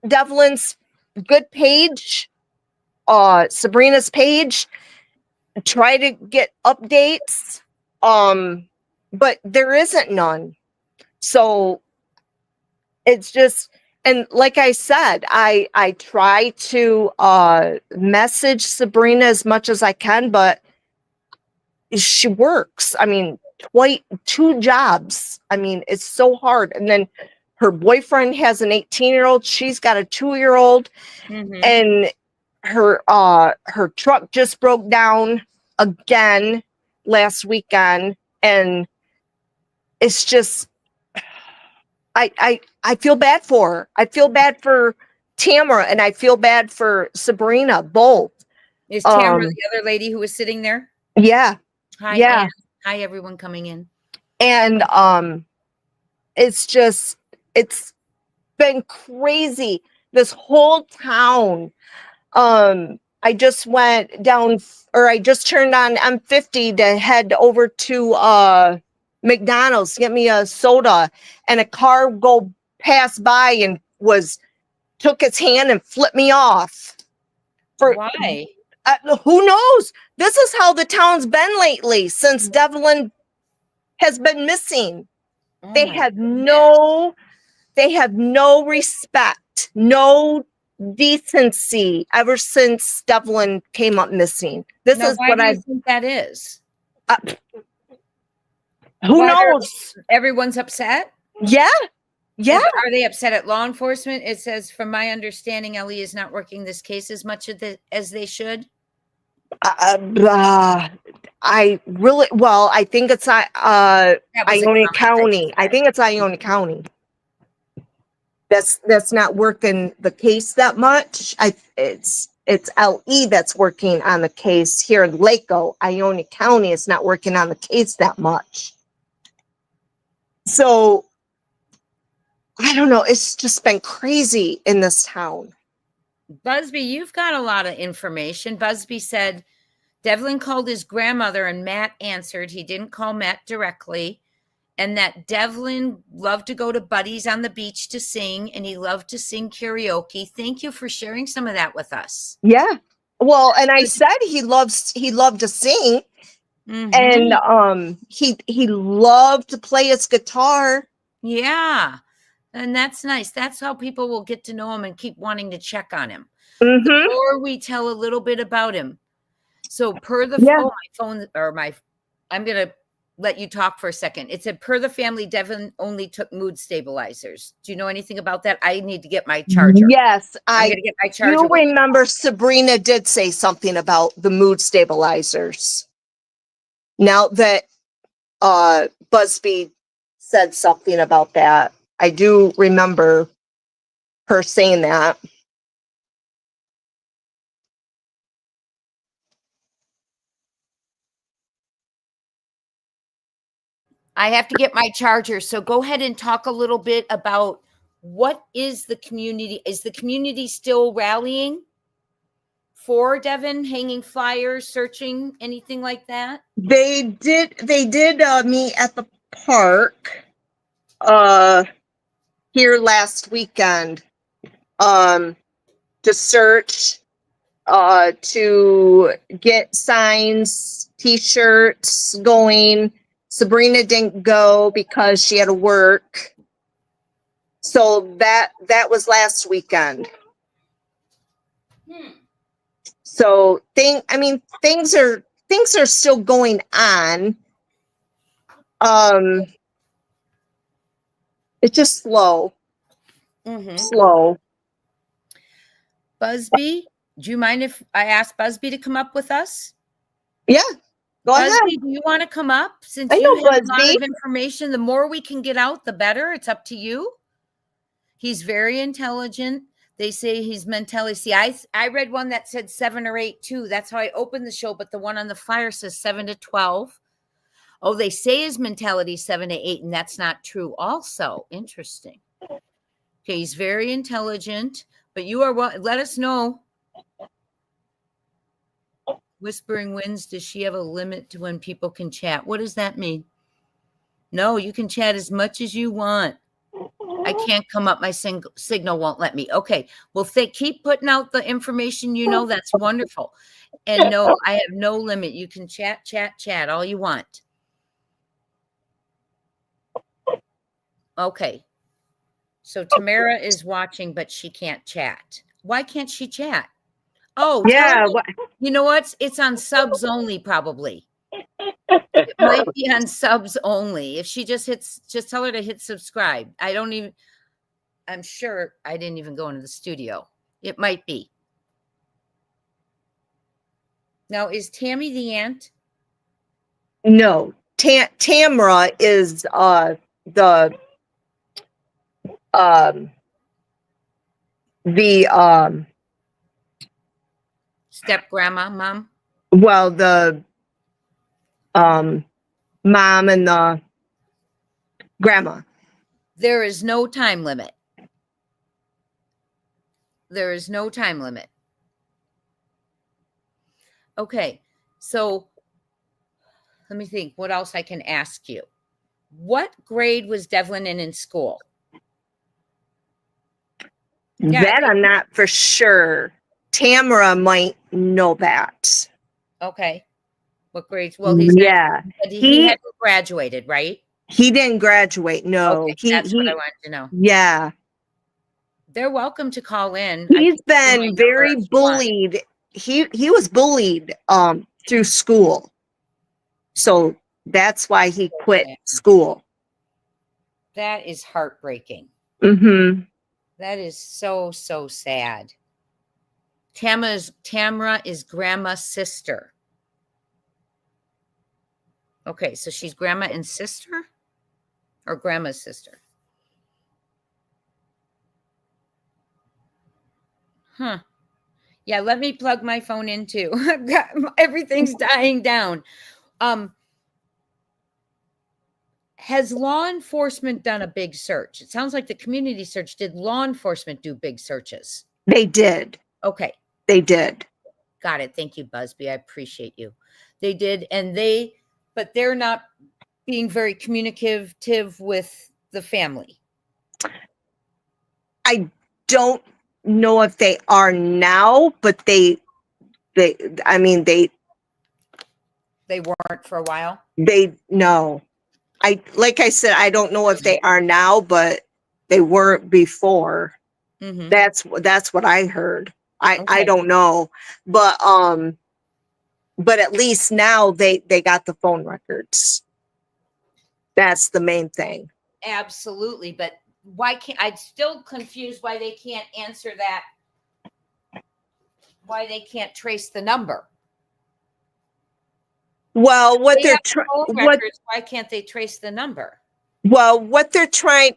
Devlin's good page, Sabrina's page, try to get updates, but there isn't none. So it's just, And like I said, I try to message Sabrina as much as I can, but she works. I mean, two jobs. I mean, it's so hard. And then her boyfriend has an 18-year-old. She's got a 2-year-old, Mhm. and her truck just broke down again last weekend, and it's just I feel bad for her. I feel bad for Tamara, and I feel bad for Sabrina, both. Is Tamara the other lady who was sitting there? Yeah. Hi, Yeah. Ann. Hi, everyone coming in. And it's been crazy. This whole town. I just went down, or I just turned on M50 to head over to McDonald's to get me a soda, and a car go pass by and took its hand and flipped me off. Why? Who knows? This is how the town's been lately since Devlin has been missing. Oh They my have goodness. no respect, no decency ever since Devlin came up missing. This Now, is why what do you I think that is? who Why are- knows? Everyone's upset? Yeah. Yeah. Are they upset at law enforcement? It says, from my understanding, Ellie is not working this case as much as they should. I really, well, I think it's That was a Iona conversation. County. I think it's Iona County. That's not working the case that much. It's LE that's working on the case here in Laco. Iona County is not working on the case that much. So I don't know. It's just been crazy in this town. Busby, you've got a lot of information. Busby said Devlin called his grandmother and Matt answered. He didn't call Matt directly. And that Devlin loved to go to Buddy's on the beach to sing, and he loved to sing karaoke. Thank you for sharing some of that with us. Yeah. Well, and I said he loved to sing. Mhm. And he loved to play his guitar. Yeah. And that's nice. That's how people will get to know him and keep wanting to check on him. Mm-hmm. The more we tell a little bit about him. So per the Yeah. my phone, or I'm going to let you talk for a second. It said, per the family, Devlin only took mood stabilizers. Do you know anything about that? I need to get my charger. Yes, I'm I going to get my charger. do remember Sabrina did say something about the mood stabilizers. Now that Busby said something about that, I do remember her saying that. I have to get my charger. So go ahead and talk a little bit about what is the community? Is the community still rallying for Devin, hanging flyers, searching, anything like that? They did meet at the park here last weekend to search, to get signs, t-shirts going. Sabrina didn't go because she had to work. So that was last weekend. So things are still going on. It's just slow. Mm-hmm. Slow. Busby, do you mind if I ask Busby to come up with us? Yeah, go Busby, ahead. do you want to come up? Since I you know have a lot Busby. of information, the more we can get out, the better. It's up to you. He's very intelligent. They say he's mentally. See, I read one that said 7 or 8 too. That's how I opened the show. But the one on the flyer says 7 to 12. Oh, they say his mentality 7 to 8, and that's not true. Also, interesting. Okay, he's very intelligent. But you are what? Let us know. Whispering Winds, does she have a limit to when people can chat? What does that mean? No, you can chat as much as you want. I can't come up. My signal won't let me. Okay. Well, keep putting out the information. That's wonderful. And no, I have no limit. You can chat all you want. Okay. So Tamara is watching, but she can't chat. Why can't she chat? Oh, Yeah. you know what? It's on subs only, probably. It might be on subs only. If she just tell her to hit subscribe. I'm sure I didn't even go into the studio. It might be. Now, is Tammy the aunt? No. Tamara is the Step grandma, mom? well, the mom and the grandma. There is no time limit. There is no time limit. Okay, so let me think what else I can ask you. What grade was Devlin in school? Yeah, That I'm not for sure. Tamara might know that. Okay. What grades? Well, he's not, Yeah. he hadn't graduated, right? He didn't graduate. No. Okay, that's what I wanted to know. Yeah. They're welcome to call in. He's been very bullied. He was bullied through school. So that's why he quit school. That is heartbreaking. Mm-hmm. That is so, so sad. Tamara is grandma's sister. Okay, so she's grandma and sister? Or grandma's sister? Huh. Yeah, let me plug my phone in too. I've got everything's dying down. Has law enforcement done a big search? It sounds like the community search. Did law enforcement do big searches? They did. Okay. They did. Got it. Thank you, Busby. I appreciate you. They did. But they're not being very communicative with the family. I don't know if they are now, but they weren't for a while. No. Like I said, I don't know if they are now, but they weren't before. Mm-hmm. That's what I heard. I Okay. don't know, but at least now they got the phone records. That's the main thing. Absolutely, but why can't I'm still confused why they can't answer that? Why they can't trace the number? Well, why can't they trace the number? Well, what they're trying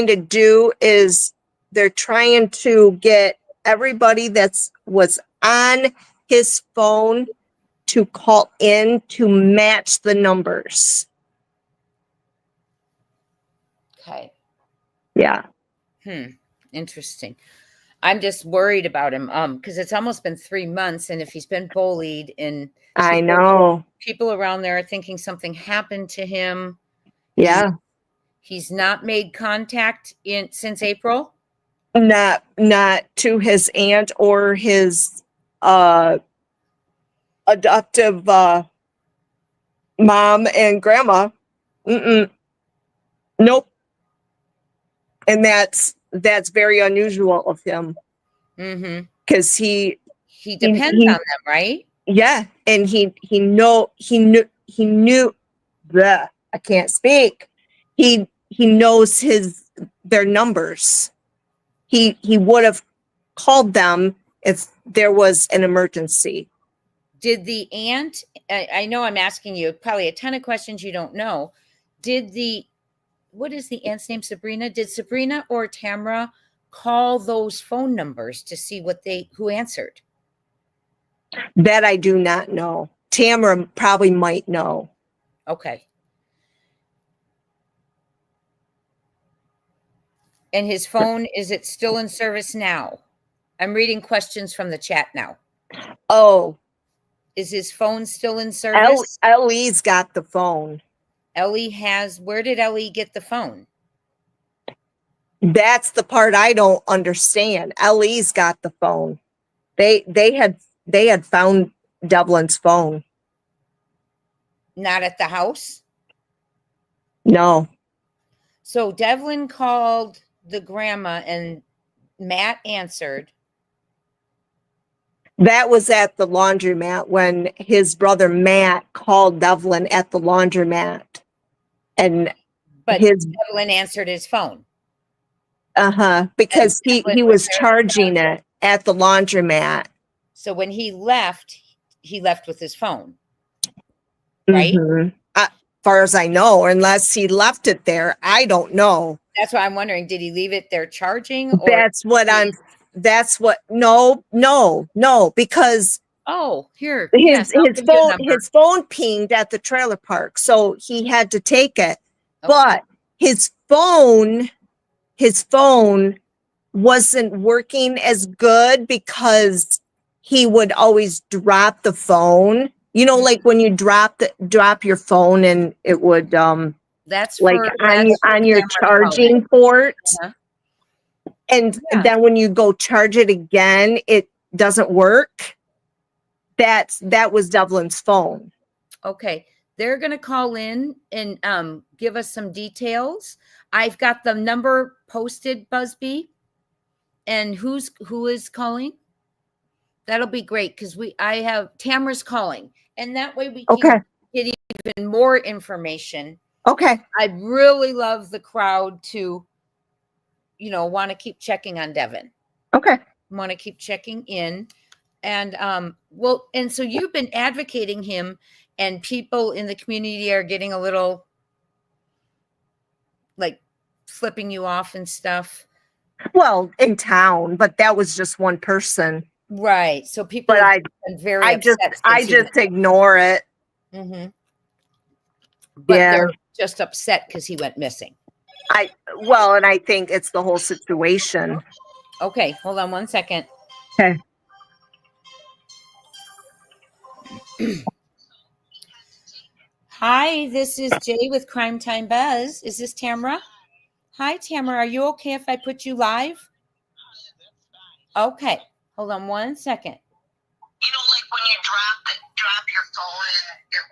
to do is they're trying to get everybody was on his phone to call in to match the numbers. Okay. Yeah. Interesting. I'm just worried about him because it's almost been 3 months, and if he's been bullied and I know people around there are thinking something happened to him. Yeah. He's not made contact since April. Not to his aunt or his adoptive mom and grandma. Nope. And that's very unusual of him. Mm-hmm. Because he depends on them, right? Yeah, and he knew. Bleh, I can't speak. He knows their numbers. He would have called them if there was an emergency. Did the aunt? I know I'm asking you probably a ton of questions you don't know. What is the aunt's name? Sabrina? Did Sabrina or Tamara call those phone numbers to see who answered? That I do not know. Tamara probably might know. Okay. And his phone, is it still in service now? I'm reading questions from the chat now. Oh. Is his phone still in service? Ellie's got the phone. Where did Ellie get the phone? That's the part I don't understand. Ellie's got the phone. They had found Devlin's phone. Not at the house? No. So Devlin called the grandma and Matt answered. That was at the laundromat when his brother Matt called Devlin at the laundromat. And But his Devlin answered his phone. because And he Devlin was there to charging charge it at the laundromat. So when he left with his phone. Right? Mhm. Far as I know, unless he left it there, I don't know. That's why I'm wondering, did he leave it there charging? Or No, because oh, here. Yes, I'll his give you a number. his phone pinged at the trailer park, so he had to take it. Okay. But his phone wasn't working as good because he would always drop the phone. You know, like when you drop your phone and it would That's like for on your Tamara's charging phone. port. Uh-huh. And Yeah. then when you go charge it again, it doesn't work. That was Devlin's phone. Okay. They're going to call in and give us some details. I've got the number posted, Busby. And who is calling? That'll be great because I have Tamara's calling. And that way we can get even more information. Okay. I really love the crowd to, want to keep checking on Devin. Okay. Want to keep checking in. And and so you've been advocating him, and people in the community are getting a little like flipping you off and stuff. Well, in town, but that was just one person. Right. So people But have been very upset. I just ignore it. Mm-hmm. But Yeah. they're just upset because he went missing. And I think it's the whole situation. Okay, hold on one second. Okay. Hi, this is Jay with Crime Time Buzz. Is this Tamara? Hi, Tamara. Are you okay if I put you live? Okay, hold on one second. Like when you drop your phone and it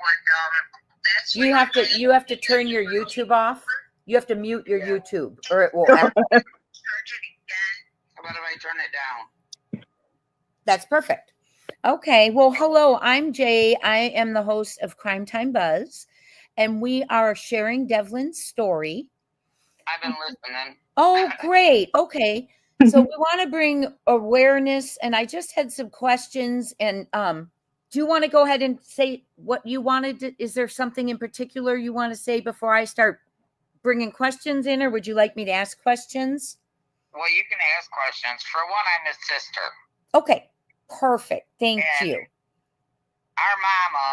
would You have to turn your YouTube off. You have to mute your YouTube, or it will. charge it again. How about if I turn it down? That's perfect. Okay. Well, hello. I'm Jay. I am the host of Crime Time Buzz, and we are sharing Devlin's story. I've been listening. Oh, great. Okay. So we want to bring awareness, and I just had some questions. And do you want to go ahead and say what you wanted to? Is there something in particular you want to say before I start bringing questions in, or would you like me to ask questions? Well, you can ask questions. For one, I'm his sister. Okay. Perfect. Thank you. Our mama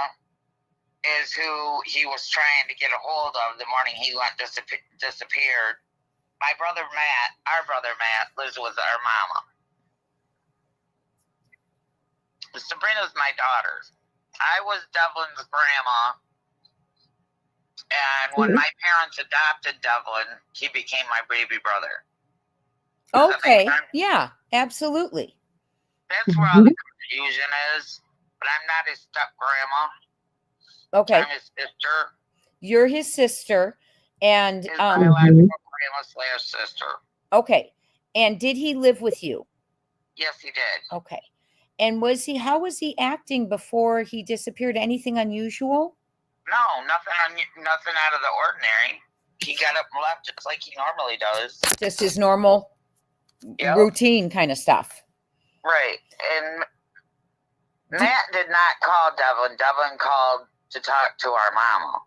is who he was trying to get a hold of the morning he went disappeared. My brother Matt, our brother Matt, lives with our mama. Sabrina's my daughter. I was Devlin's grandma. And when my parents adopted Devlin, he became my baby brother. Okay. Yeah, absolutely. That's where all the confusion is. But I'm not his step grandma. Okay. I'm his sister. You're his sister. And His biological grandma / sister. okay. And did he live with you? Yes, he did. Okay. And how was he acting before he disappeared? Anything unusual? No, nothing out of the ordinary. He got up and left just like he normally does. Just his normal routine kind of stuff. Right. And Matt did not call Devlin. Devlin called to talk to our mama.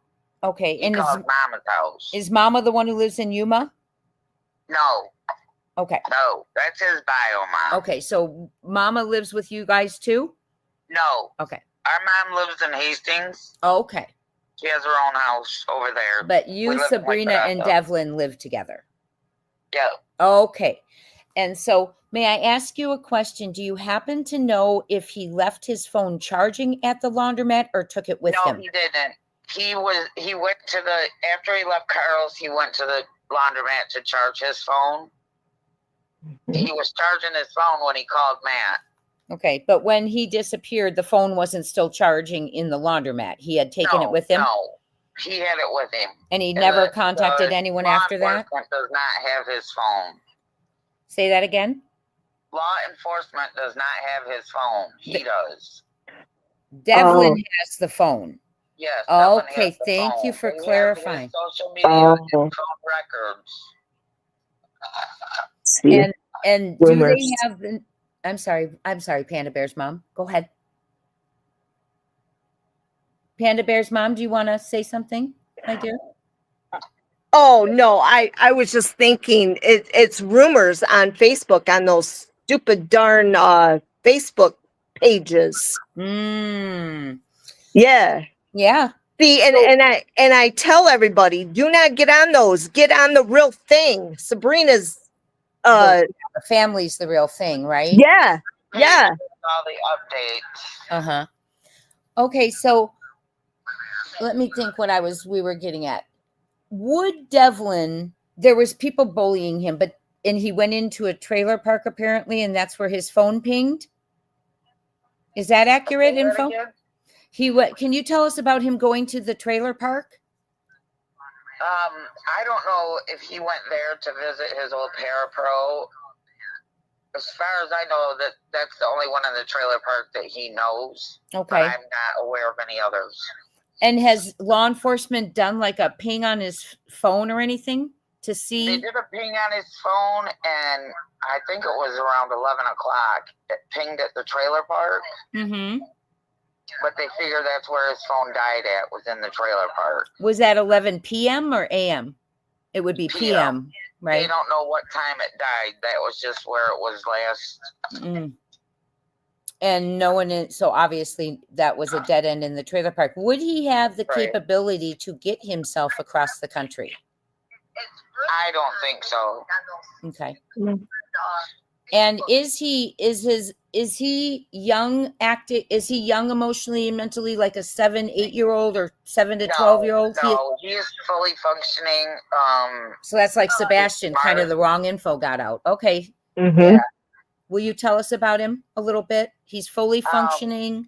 Okay. He called Mama's house. Is Mama the one who lives in Yuma? No. Okay. No, that's his bio mom. Okay. So Mama lives with you guys too? No. Okay. Our mom lives in Hastings. Okay. She has her own house over there. But you, Sabrina, and Devlin live together? Yeah. Okay. And so may I ask you a question? Do you happen to know if he left his phone charging at the laundromat or took it with him? No, he didn't. He went to after he left Carl's, he went to the laundromat to charge his phone. He was charging his phone when he called Matt. Okay, but when he disappeared, the phone wasn't still charging in the laundromat. He had taken it with him? No, he had it with him. And he never contacted anyone after that? Law enforcement does not have his phone. Say that again. Law enforcement does not have his phone. He does. Devlin has the phone. Yes. Devlin Okay, has the thank you phone. for They have clarifying. his social media and phone records. See, And do rumors. they have the? I'm sorry, Panda Bear's mom. Go ahead. Panda Bear's mom, do you want to say something, my dear? Oh no, I was just thinking it's rumors on Facebook on those stupid darn Facebook pages. Mm. Yeah. Yeah. See, and I tell everybody, do not get on those. Get on the real thing. Sabrina's The family's the real thing, right? yeah. Yeah. All the updates. Uh-huh. Okay, so let me think what we were getting at. Would Devlin, there was people bullying him, and he went into a trailer park apparently, and that's where his phone pinged. Is that accurate info? Can you tell us about him going to the trailer park? I don't know if he went there to visit his old parapro. As far as I know, that's the only one in the trailer park that he knows. Okay. But I'm not aware of any others. And has law enforcement done like a ping on his phone or anything to see? They did a ping on his phone, and I think it was around 11 o'clock. It pinged at the trailer park. Mm-hmm. But they figure that's where his phone died at, was in the trailer park. Was that 11 p.m. or a.m.? It would be p.m., right? They don't know what time it died. That was just where it was last. Mm. And no one so obviously that was a dead end in the trailer park. Would he have the capability to get himself across the country? I don't think so. Okay. And is he young emotionally and mentally, like a 7-8-year-old or 7 to 12-year-old? No, he is fully functioning. So that's like Sebastian, kind of the wrong info got out. Okay. Mm-hmm. Yeah. Will you tell us about him a little bit? He's fully functioning.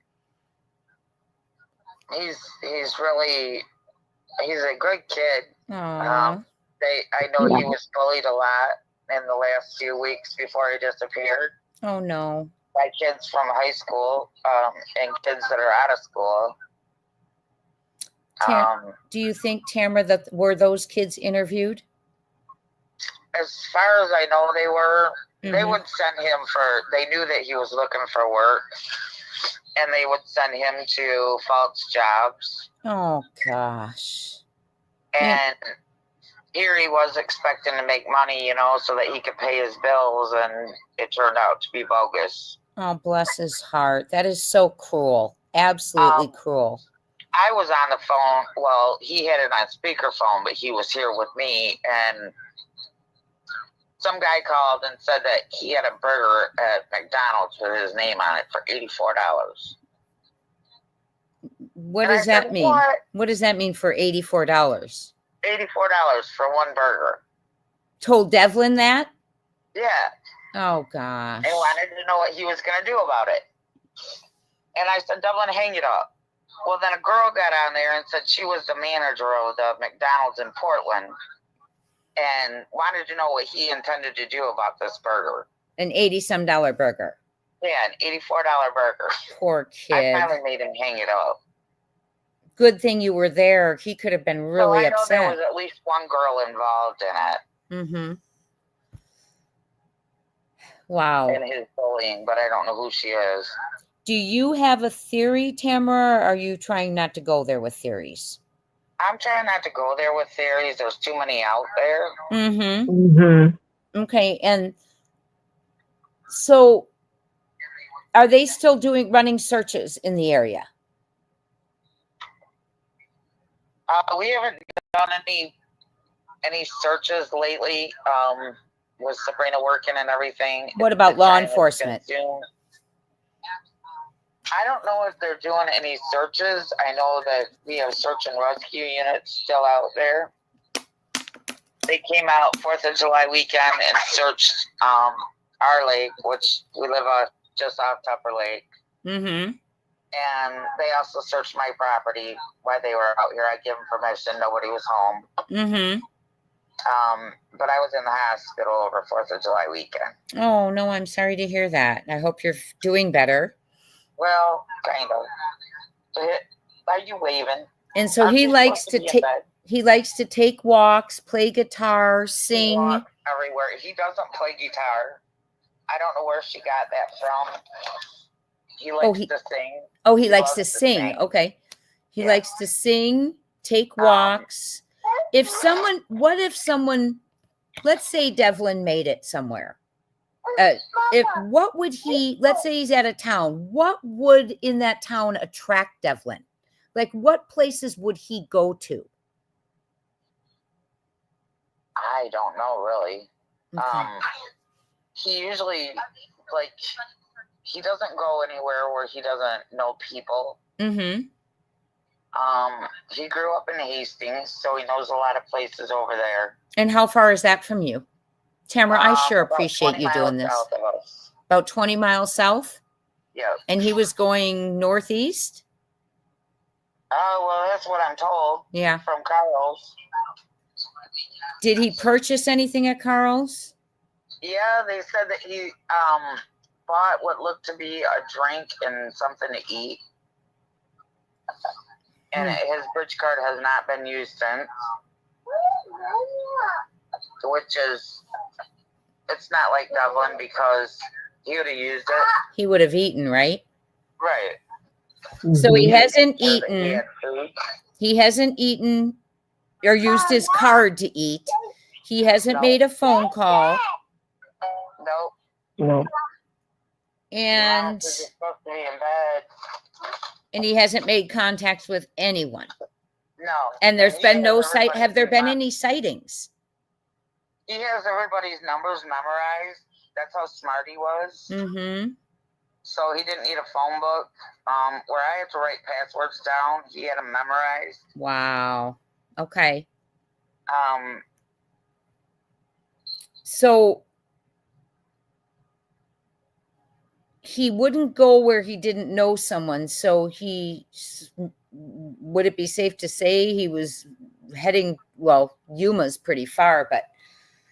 He's a good kid. Aww. I know he was bullied a lot in the last few weeks before he disappeared. Oh no. By kids from high school, and kids that are out of school. Do you think, Tamara, that were those kids interviewed? As far as I know, they were. They would send him they knew that he was looking for work, and they would send him to false jobs. Oh, gosh. And here he was expecting to make money, so that he could pay his bills, and it turned out to be bogus. Oh, bless his heart. That is so cruel. Absolutely cruel. I was on the phone. Well, he had it on speakerphone, but he was here with me, and some guy called and said that he had a burger at McDonald's with his name on it for $84. What does that mean? What does that mean for $84? $84 for one burger. Told Devlin that? Yeah. Oh, gosh. And wanted to know what he was going to do about it. And I said, Devlin, hang it up. Well, then a girl got on there and said she was the manager of the McDonald's in Portland and wanted to know what he intended to do about this burger. An $80-some burger. Yeah, an $84 burger. Poor kid. I finally made him hang it up. Good thing you were there. He could have been really upset. There was at least one girl involved in it. Mm-hmm. Wow. In his bullying, but I don't know who she is. Do you have a theory, Tamara, or are you trying not to go there with theories? I'm trying not to go there with theories. There's too many out there. Mm-hmm. Mm-hmm. Okay, and so are they still running searches in the area? We haven't done any searches lately. With Sabrina working and everything. What about law enforcement? I don't know if they're doing any searches. I know that we have search and rescue units still out there. They came out 4th of July weekend and searched our lake, which we live just off Tupper Lake. Mm-hmm. And they also searched my property while they were out here. I gave them permission. Nobody was home. Mm-hmm. But I was in the hospital over 4th of July weekend. Oh, no, I'm sorry to hear that. I hope you're doing better. Well, kind of. Are you waving? And so Aren't he you likes supposed to be in take bed? he likes to take walks, play guitar, He sing. walks everywhere. He doesn't play guitar. I don't know where she got that from. He likes to sing. Oh, he likes loves to sing. Okay. He Yeah. likes to sing, take walks. What if someone, let's say Devlin made it somewhere. Let's say he's at a town, what would in that town attract Devlin? Like what places would he go to? I don't know really. Okay. He usually he doesn't go anywhere where he doesn't know people. Mm-hmm. He grew up in Hastings, so he knows a lot of places over there. And how far is that from you? Tamara, I sure About appreciate 20 you doing miles this. south of us. About 20 miles south? Yeah. And he was going northeast? Oh, well, that's what I'm told. Yeah. From Carl's. Did he purchase anything at Carl's? Yeah, they said that he bought what looked to be a drink and something to eat. And his bridge card has not been used since. Which is, it's not like Devlin because he would have used it. He would have eaten, right? Right. So he hasn't He eaten. had food. He hasn't eaten or used his card to eat. He hasn't made a phone call. Nope. No. He's supposed to be in bed. And he hasn't made contact with anyone. No. And there's He been has no sight. everybody's Have there been num- any sightings? He has everybody's numbers memorized. That's how smart he was. Mm-hmm. So he didn't need a phone book. Where I had to write passwords down, he had them memorized. Wow. Okay. Um, So he wouldn't go where he didn't know someone. So would it be safe to say he was heading, well, Yuma's pretty far, but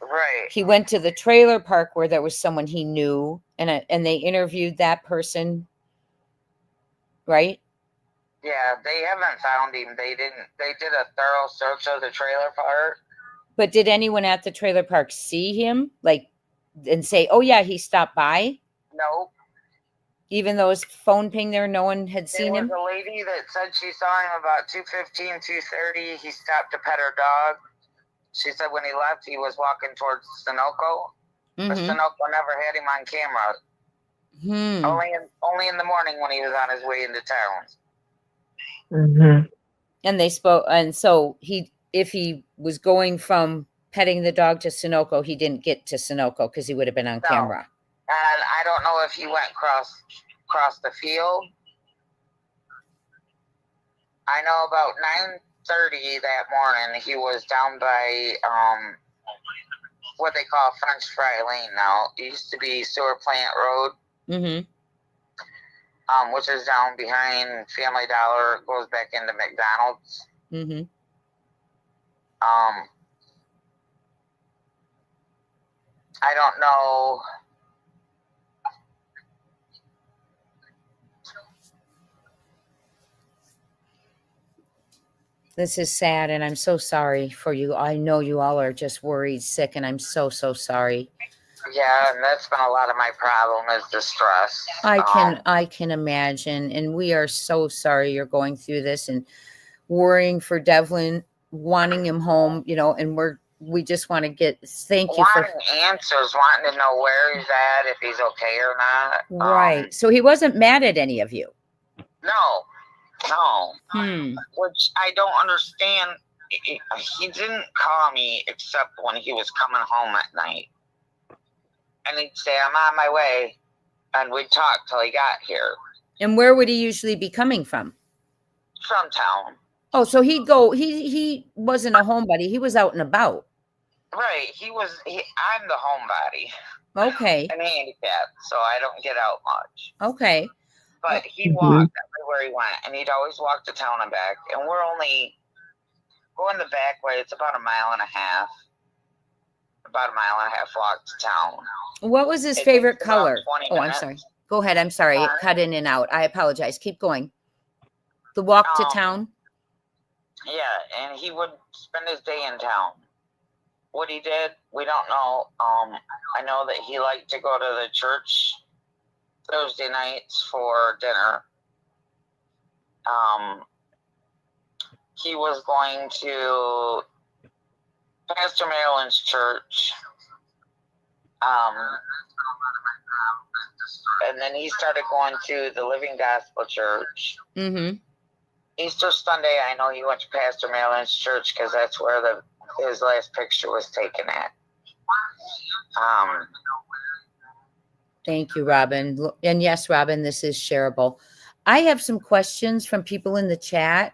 right. he went to the trailer park where there was someone he knew and they interviewed that person, right? Yeah, they haven't found him. They did a thorough search of the trailer park. But did anyone at the trailer park see him, like, and say, "Oh yeah, he stopped by"? Nope. Even though his phone pinged there, no one had seen him. There was a lady that said she saw him about 2:15, 2:30. He stopped to pet her dog. She said when he left, he was walking towards Sunoco. But Sunoco never had him on camera. Only in the morning when he was on his way into town. Mm-hmm. And they spoke, and so if he was going from petting the dog to Sunoco, he didn't get to Sunoco because he would have been on camera. And I don't know if he went across the field. I know about 9:30 that morning, he was down by what they call French Fry Lane now. It used to be Sewer Plant Road. Mm-hmm. Which is down behind Family Dollar, goes back into McDonald's. Mm-hmm. I don't know. This is sad, and I'm so sorry for you. I know you all are just worried, sick, and I'm so sorry. Yeah, and that's been a lot of my problem is the stress. I can imagine, and we are so sorry you're going through this and worrying for Devlin, wanting him home, and we just want to thank you for answers, wanting to know where he's at, if he's okay or not. Right. So he wasn't mad at any of you. No. Hmm. Which I don't understand. He didn't call me except when he was coming home at night. And he'd say, "I'm on my way." And we'd talk till he got here. And where would he usually be coming from? From town. Oh, so he'd go, he wasn't a homebody. He was out and about. Right. I'm the homebody. Okay. And handicapped, so I don't get out much. Okay. But he walked everywhere he went, and he'd always walk to town and back. And we're only going the back way. It's about 1.5 miles. about a mile and a half walk to town. What was his It favorite takes about color? 20 Oh, I'm minutes. sorry. Go ahead. I'm sorry. It Sorry. cut in and out. I apologize. Keep going. The walk to Um, town. Yeah, and he would spend his day in town. What he did, we don't know. I know that he liked to go to the church Thursday nights for dinner. He was going to Pastor Maryland's church. And then he started going to the Living Gospel Church. Mm-hmm. Easter Sunday, I know he went to Pastor Maryland's church because that's where his last picture was taken at. Thank you, Robin. And yes, Robin, this is shareable. I have some questions from people in the chat,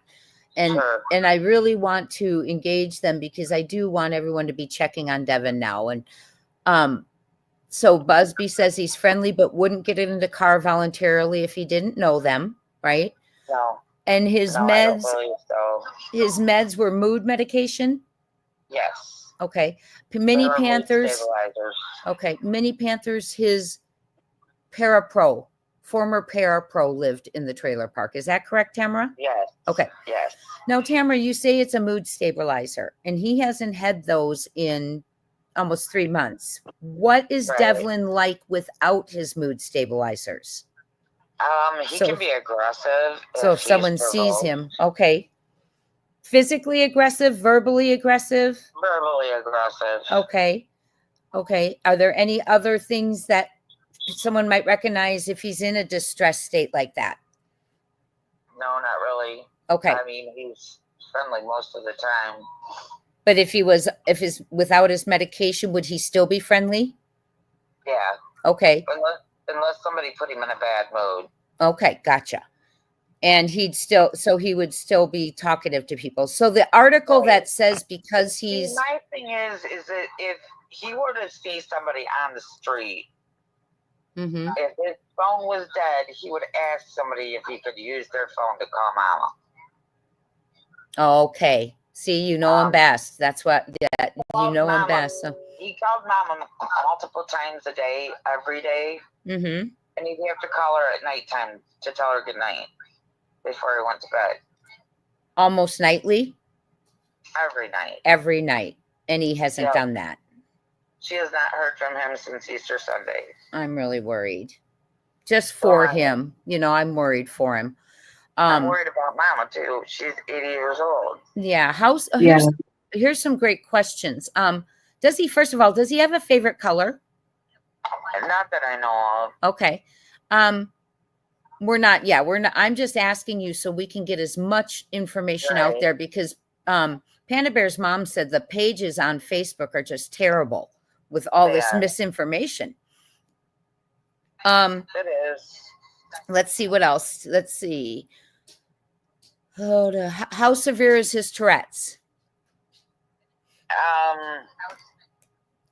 and Sure. and I really want to engage them because I do want everyone to be checking on Devin now. And so Busby says he's friendly but wouldn't get in the car voluntarily if he didn't know them, right? No. And his No, I don't meds, believe so. his meds were mood medication. Yes. Okay. They Mini were mood Panthers. stabilizers. Okay. Mini Panthers, his Parapro, former Parapro lived in the trailer park. Is that correct, Tamara? Yes. Okay. Yes. Now, Tamara, you say it's a mood stabilizer, and he hasn't had those in almost 3 months. What is Right. Devlin like without his mood stabilizers? He So- can be aggressive. So if he's someone sees provoked. him, okay. Physically aggressive, verbally aggressive? Verbally aggressive. Okay. Okay. Are there any other things that someone might recognize if he's in a distressed state like that? No, not really. Okay. I mean, he's friendly most of the time. But if he's without his medication, would he still be friendly? Yeah. Okay. Unless somebody put him in a bad mood. Okay. Gotcha. And he would still be talkative to people. So the article that says because he's, My thing is that if he were to see somebody on the street, Mhm. if his phone was dead, he would ask somebody if he could use their phone to call mama. Okay. See, you know him best. That's what that you know him Mama. best. So, He called mama multiple times a day, every day, mhm. and he'd have to call her at nighttime to tell her good night before he went to bed. Almost nightly, Every night. every night, and he hasn't Yep. done that. She has not heard from him since Easter Sunday. I'm really worried. Just for Why? him, I'm worried for him. I'm worried about mama too. She's 80 years old. Yeah. Yeah. Here's some great questions. Does he, first of all, does he have a favorite color? Not that I know of. Okay. We're not, I'm just asking you so we can get as much information out Right. there because Panda Bear's mom said the pages on Facebook are just terrible with all this Yeah. misinformation. It is. Let's see what else. Let's see. How severe is his Tourette's?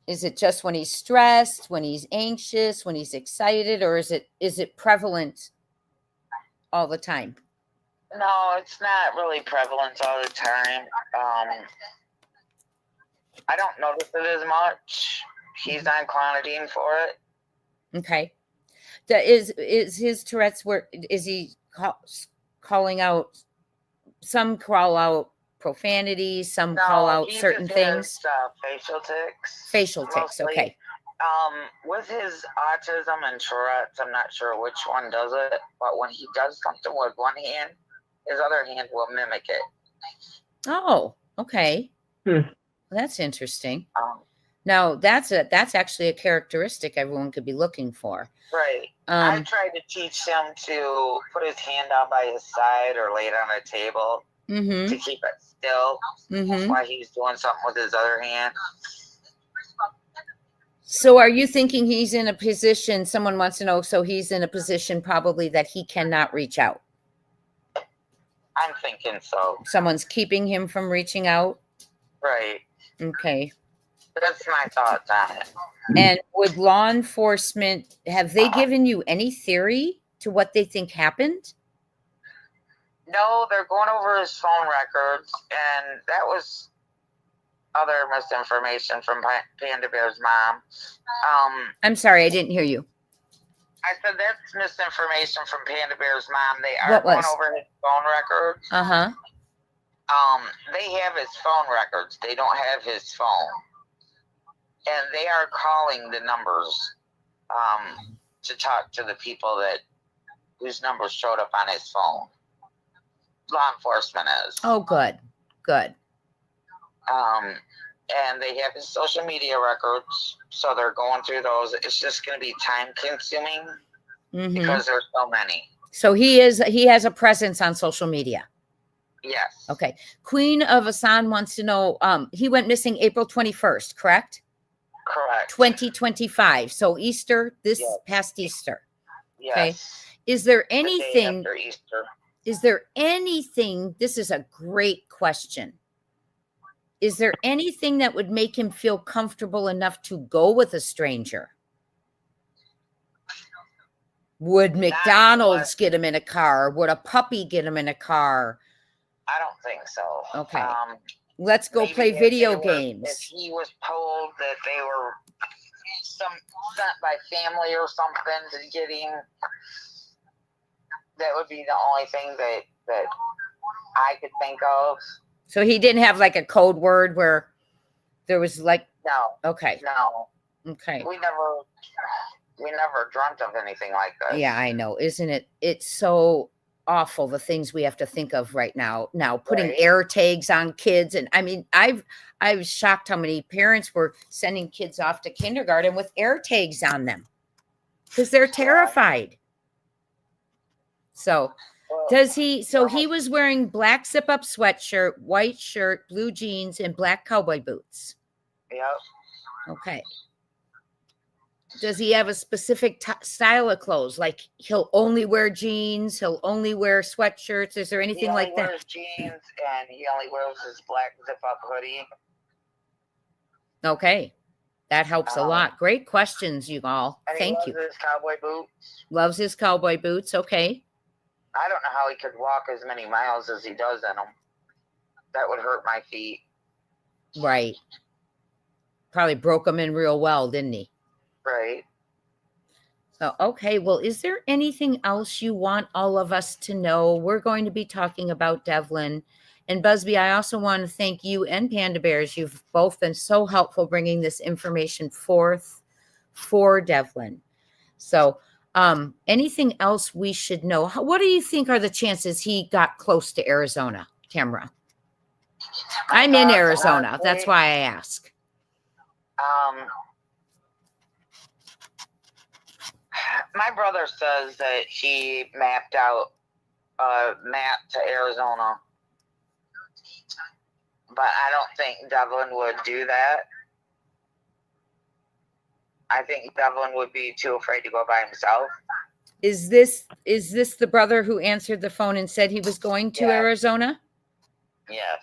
Is it just when he's stressed, when he's anxious, when he's excited, or is it prevalent all the time? No, it's not really prevalent all the time. I don't notice it as much. He's on clonidine for it. Okay. Is his Tourette's is he calling out? Some call out profanity, some call out he certain just has, things. facial tics. Facial tics, mostly. okay. With his autism and Tourette's, I'm not sure which one does it, but when he does something with one hand, his other hand will mimic it. Oh, okay. Hmm. Well, that's interesting. Um, Now that's actually a characteristic everyone could be looking for. right. I tried to teach him to put his hand out by his side or lay it on a table Mm-hmm. to keep it still Mm-hmm. while he's doing something with his other hand. So are you thinking he's in a position, someone wants to know, so he's in a position probably that he cannot reach out? I'm thinking so. Someone's keeping him from reaching out? Right. Okay. That's my thoughts on it. And would law enforcement, have they given you any theory to what they think happened? No, they're going over his phone records, and that was other misinformation from Panda Bear's mom. I'm sorry, I didn't hear you. I said that's misinformation from Panda Bear's mom. They are What going was? over his phone records. Uh-huh. They have his phone records. They don't have his phone. And they are calling the numbers to talk to the people whose numbers showed up on his phone. Law enforcement is. Oh, good. Good. And they have his social media records, so they're going through those. It's just going to be time consuming because there's so many. So he has a presence on social media. Yes. Okay. Queen of Asan wants to know, he went missing April 21st, correct? Correct. 2025. So Easter, this past Easter. Yes. Okay. Is there The day anything, after Easter. this is a great question. Is there anything that would make him feel comfortable enough to go with a stranger? Would McDonald's get him in a car? Would a puppy get him in a car? I don't think so. Okay. Let's go Maybe play if video they were- games. If he was told that they were sent by family or something to get him, that would be the only thing that I could think of. So he didn't have like a code word where there was like, No, okay. no. Okay. We never dreamt of anything like this. Yeah, I know. Isn't it? It's so awful, the things we have to think of right now. Now putting Right. air tags on kids. And I mean, I was shocked how many parents were sending kids off to kindergarten with air tags on them because they're terrified. So Well, he was wearing black zip up sweatshirt, white shirt, blue jeans, and black cowboy boots. Yep. Okay. Does he have a specific style of clothes? Like he'll only wear jeans, he'll only wear sweatshirts. Is there anything like He only that? wears jeans and he only wears his black zip-up hoodie. Okay. That helps a lot. Great questions, you all. And Thank he you. loves his cowboy boots. Loves his cowboy boots. Okay. I don't know how he could walk as many miles as he does in them. That would hurt my feet. Right. Probably broke them in real well, didn't he? Right. So, okay. Well, is there anything else you want all of us to know? We're going to be talking about Devlin. And Busby, I also want to thank you and Panda Bears. You've both been so helpful bringing this information forth for Devlin. So, anything else we should know? What do you think are the chances he got close to Arizona, Tamara? I'm in Arizona. That's why I ask. My brother says that he mapped out a map to Arizona, but I don't think Devlin would do that. I think Devlin would be too afraid to go by himself. Is this the brother who answered the phone and said he was going to Arizona? Yes.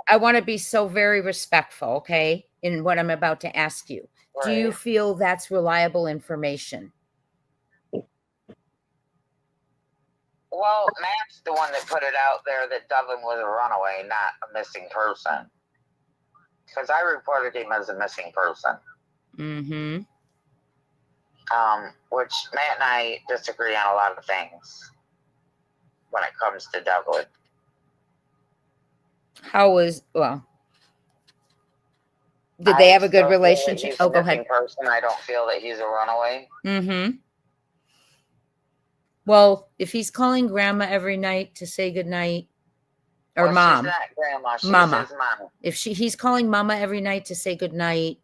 I want to be so very respectful, okay, in what I'm about to ask you. Right. Do you feel that's reliable information? Well, Matt's the one that put it out there that Devlin was a runaway, not a missing person. Because I reported him as a missing person. Mm-hmm. Which Matt and I disagree on a lot of things when it comes to Devlin. Did they have a good relationship? Oh, go ahead. Person. I don't feel that he's a runaway. Mm-hmm. Well, if he's calling grandma every night to say goodnight, or mom. She's not grandma. She's mama. His mom. If he's calling mama every night to say goodnight,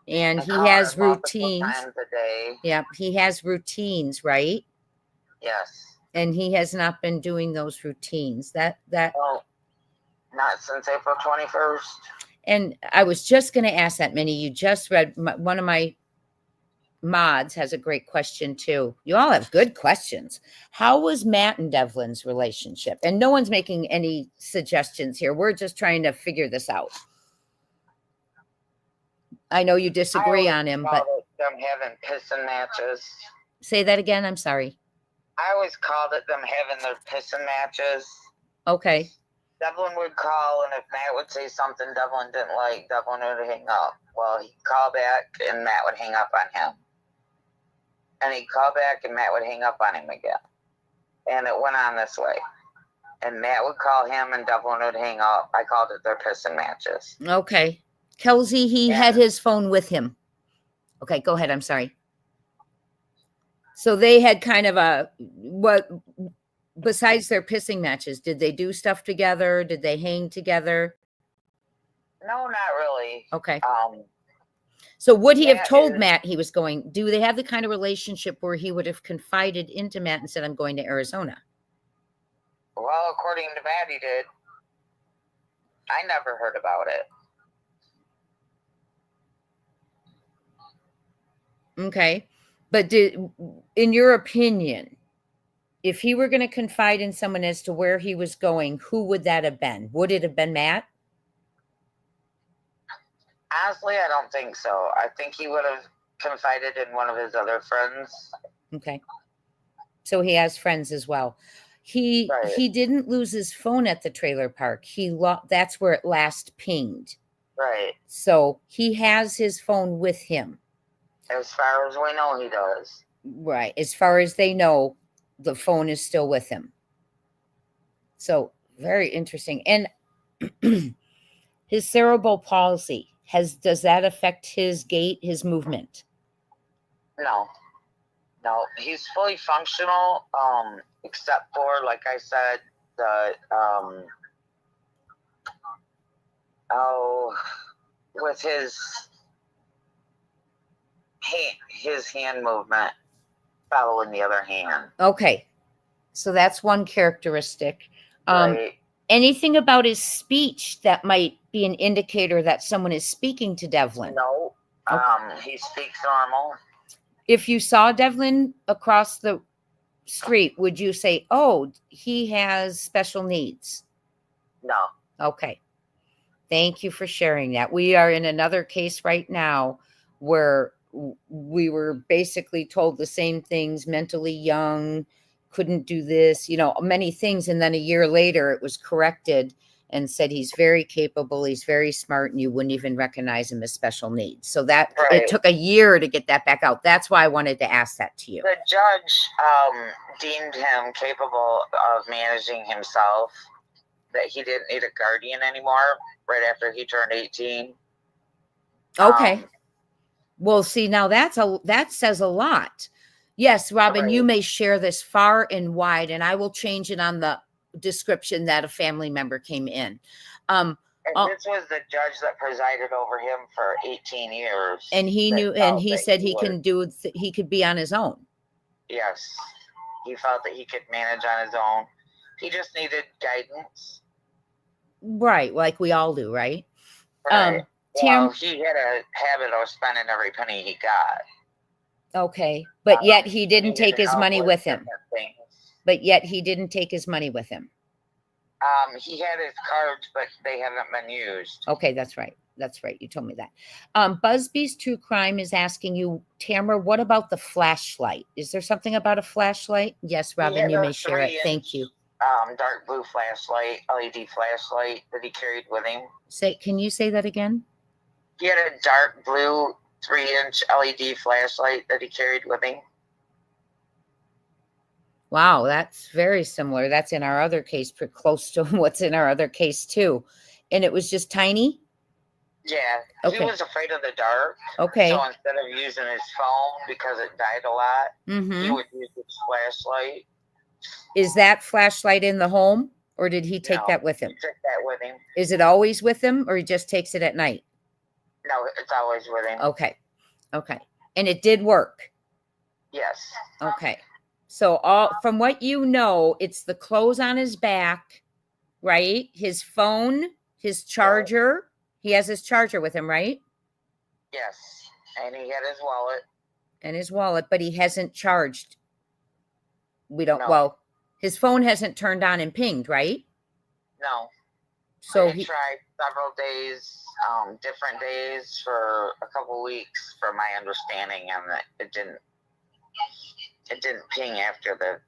and he call has her multiple routines. times a day. Yeah, he has routines, right? Yes. And he has not been doing those routines. That Well, not since April 21st. And I was just going to ask that, Minnie. You just read, one of my mods has a great question too. You all have good questions. How was Matt and Devlin's relationship? And no one's making any suggestions here. We're just trying to figure this out. I know you disagree on him, but them having pissing matches. Say that again. I'm sorry. I always called it them having their pissing matches. Okay. Devlin would call, and if Matt would say something Devlin didn't like, Devlin would hang up. Well, he'd call back, and Matt would hang up on him. And he'd call back, and Matt would hang up on him again. And it went on this way. And Matt would call him, and Devlin would hang up. I called it their pissing matches. Okay. Kelsey, he had his phone with him. Okay, go ahead. I'm sorry. So they had kind of besides their pissing matches, did they do stuff together? Did they hang together? No, not really. Okay. So would he have told Matt he was going? Do they have the kind of relationship where he would have confided into Matt and said, I'm going to Arizona? Well, according to Matt, he did. I never heard about it. Okay. But in your opinion, if he were going to confide in someone as to where he was going, who would that have been? Would it have been Matt? Honestly, I don't think so. I think he would have confided in one of his other friends. Okay. So he has friends as well. He didn't lose his phone at the trailer park. That's where it last pinged. Right. So he has his phone with him. As far as we know, he does. Right. As far as they know, the phone is still with him. So very interesting. And his cerebral palsy, does that affect his gait, his movement? No. He's fully functional, except for, like I said, with his hand movement following the other hand. Okay. So that's one characteristic. Right. Anything about his speech that might be an indicator that someone is speaking to Devlin? No. Okay. He speaks normal. If you saw Devlin across the street, would you say, oh, he has special needs? No. Okay. Thank you for sharing that. We are in another case right now where we were basically told the same things, mentally young, couldn't do this, many things. And then a year later, it was corrected and said he's very capable, he's very smart, and you wouldn't even recognize him as special needs. So that it took a year to get that back out. That's why I wanted to ask that to you. The judge deemed him capable of managing himself, that he didn't need a guardian anymore right after he turned 18. Okay. Well, see, now that says a lot. Yes, Robin, you may share this far and wide, and I will change it on the description that a family member came in. And this was the judge that presided over him for 18 years. And he knew, and he said he could be on his own. Yes. He felt that he could manage on his own. He just needed guidance. Right, like we all do, right? Right. Well, he had a habit of spending every penny he got. Okay, but yet he didn't take his money with him. He had his cards, but they haven't been used. Okay, that's right. You told me that. Busby's True Crime is asking you, Tamara, what about the flashlight? Is there something about a flashlight? Yes, Robin, you may share it. Thank you. Dark blue flashlight, LED flashlight that he carried with him. Can you say that again? He had a dark blue 3-inch LED flashlight that he carried with him. Wow, that's very similar. That's in our other case, pretty close to what's in our other case too. And it was just tiny? Yeah, okay. He was afraid of the dark. Okay. So instead of using his phone because it died a lot, he would use his flashlight. Is that flashlight in the home, or did he take that with him? He took that with him. Is it always with him, or he just takes it at night? No, it's always with him. Okay. And it did work? Yes. Okay. So from what you know, it's the clothes on his back, right? His phone, his charger. He has his charger with him, right? Yes. And he had his wallet. But he hasn't charged. His phone hasn't turned on and pinged, right? No. So he tried several days, different days for a couple weeks, from my understanding, and it didn't ping after the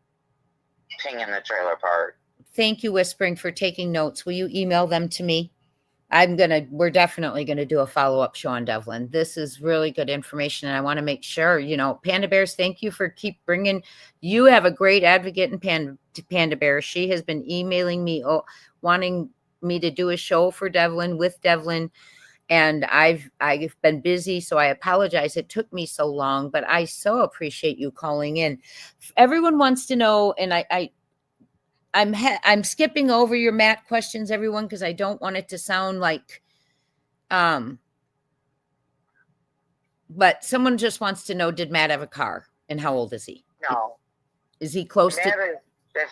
ping in the trailer park. Thank you, Whispering, for taking notes. Will you email them to me? We're definitely going to do a follow-up show on Devlin. This is really good information. And I want to make sure, Panda Bears, thank you for you have a great advocate in Panda Bears. She has been emailing me, wanting me to do a show for Devlin with Devlin. And I've been busy, so I apologize. It took me so long, but I so appreciate you calling in. Everyone wants to know, and I'm skipping over your Matt questions, everyone, because I don't want it to sound like, but someone just wants to know, did Matt have a car and how old is he? No. Is he close Matt to? is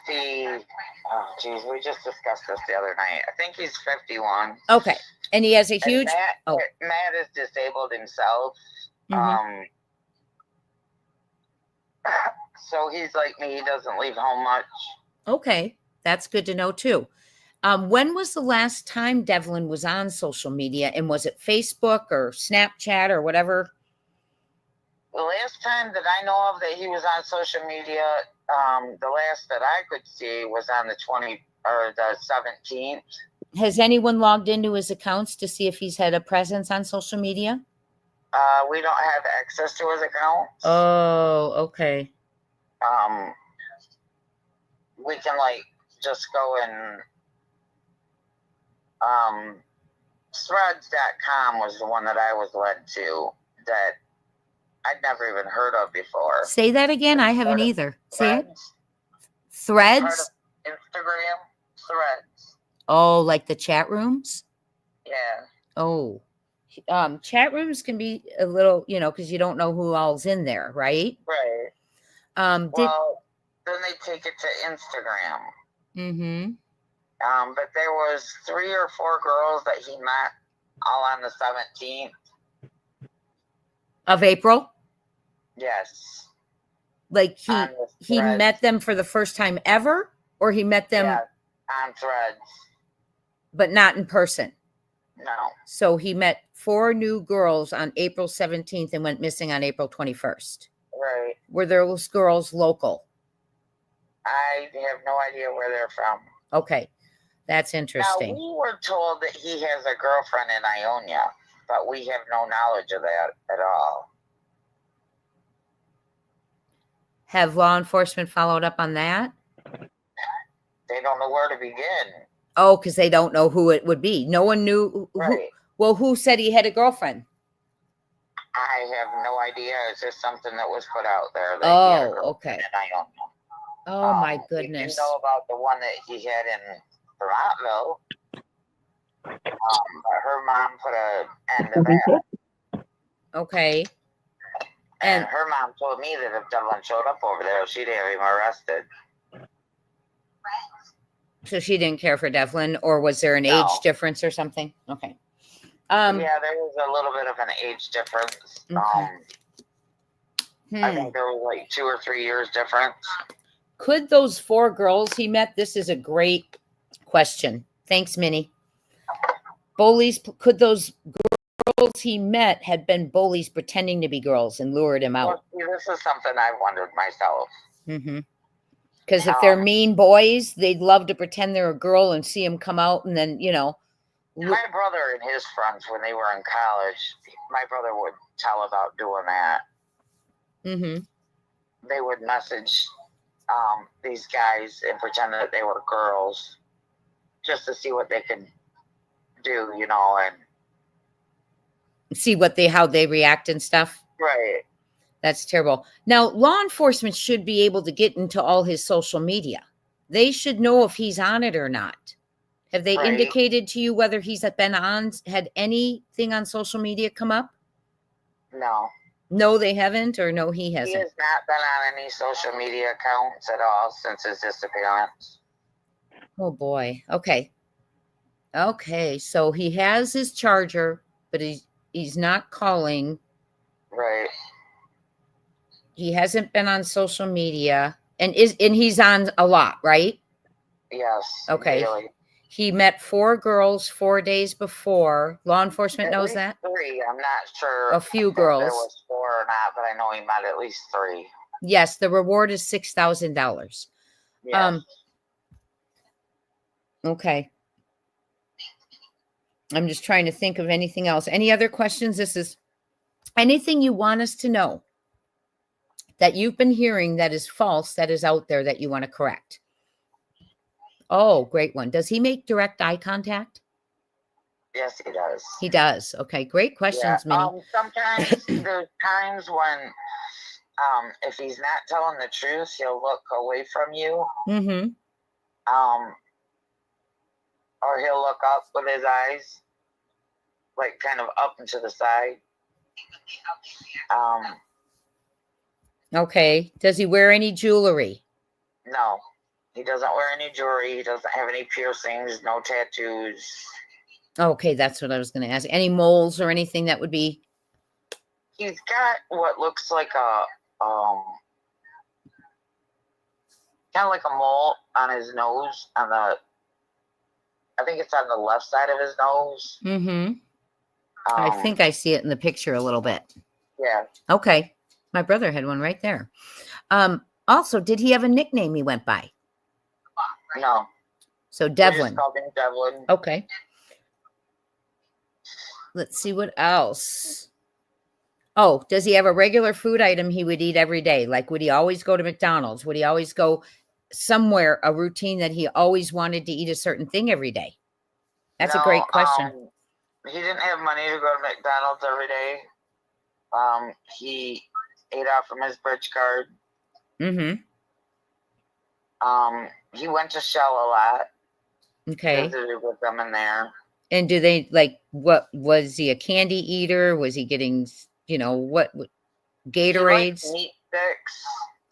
50. Oh, geez, we just discussed this the other night. I think he's 51. Okay. And he has a huge. And Matt is disabled himself. Mhm. So he's like me. He doesn't leave home much. Okay. That's good to know too. When was the last time Devlin was on social media, and was it Facebook or Snapchat or whatever? The last time that I know of that he was on social media, the last that I could see was on the 17th. Has anyone logged into his accounts to see if he's had a presence on social media? We don't have access to his account. Oh, okay. We can just go and threads.com was the one that I was led to that I'd never even heard of before. Say that again. I haven't either. Say it. Threads? Instagram Threads. Oh, like the chat rooms? Yeah. Oh, chat rooms can be a little, because you don't know who all's in there, right? Right. Well, then they take it to Instagram. Mm-hmm. But there was 3 or 4 girls that he met all on the 17th. Of April? Yes. Like he met them for the first time ever? Or he met them on Threads. But not in person? No. So he met 4 new girls on April 17th and went missing on April 21st. Right. Were those girls local? I have no idea where they're from. Okay. That's interesting. Now, we were told that he has a girlfriend in Ionia, but we have no knowledge of that at all. Have law enforcement followed up on that? They don't know where to begin. Oh, because they don't know who it would be. No one knew. Right. Who said he had a girlfriend? I have no idea. It's just something that was put out there. Oh, okay. In Ionia. Oh, my goodness. We know about the one that he had in Toronto. But her mom put an end to that. Okay. And her mom told me that if Devlin showed up over there, she'd have him arrested. So she didn't care for Devlin, or was there an age difference or something? Okay. Yeah, there was a little bit of an age difference. Okay. I think there was 2 or 3 years difference. Could those 4 girls he met? This is a great question. Thanks, Minnie. Bullies. Could those girls he met had been bullies pretending to be girls and lured him out? Well, this is something I've wondered myself. Mm-hmm. Because if they're mean boys, they'd love to pretend they're a girl and see him come out, and then My brother and his friends, when they were in college, my brother would tell about doing that. Mm-hmm. They would message these guys and pretend that they were girls just to see what they could do, and see how they react and stuff. Right. That's terrible. Now, law enforcement should be able to get into all his social media. They should know if he's on it or not. Have they indicated to you whether he's had anything on social media come up? No. No, they haven't, or no, he hasn't? He has not been on any social media accounts at all since his disappearance. Oh, boy. Okay. Okay, so he has his charger, but he's not calling. Right. He hasn't been on social media, and he's on a lot, right? Yes. Okay. Really. He met 4 girls 4 days before. Law enforcement knows that? 3. I'm not sure. A few girls. If there was 4 or not, but I know he met at least 3. Yes, the reward is $6,000. Yes. Okay. I'm just trying to think of anything else. Any other questions? This is anything you want us to know that you've been hearing that is false, that is out there that you want to correct. Oh, great one. Does he make direct eye contact? Yes, he does. He does. Okay, great questions, Minnie. Sometimes there's times when if he's not telling the truth, he'll look away from you. Mm-hmm. Or he'll look up with his eyes, like kind of up and to the side. Okay. Does he wear any jewelry? No, he doesn't wear any jewelry. He doesn't have any piercings, no tattoos. Okay, that's what I was going to ask. Any moles or anything that would be? He's got what looks like a kind of like a mole on his nose, on the, I think it's on the left side of his nose. Mm-hmm. I think I see it in the picture a little bit. Yeah. Okay. My brother had one right there. Also, did he have a nickname he went by? No. So We Devlin. just called him Devlin. Okay. Let's see what else. Oh, does he have a regular food item he would eat every day? Like, would he always go to McDonald's? Would he always go somewhere, a routine that he always wanted to eat a certain thing every day? That's a great question. He didn't have money to go to McDonald's every day. He ate off from his bridge card. Mm-hmm. He went to Shell a lot. Okay. Visited with them in there. And do they like, what was he, a candy eater? Was he getting, what Gatorades? He liked meat sticks.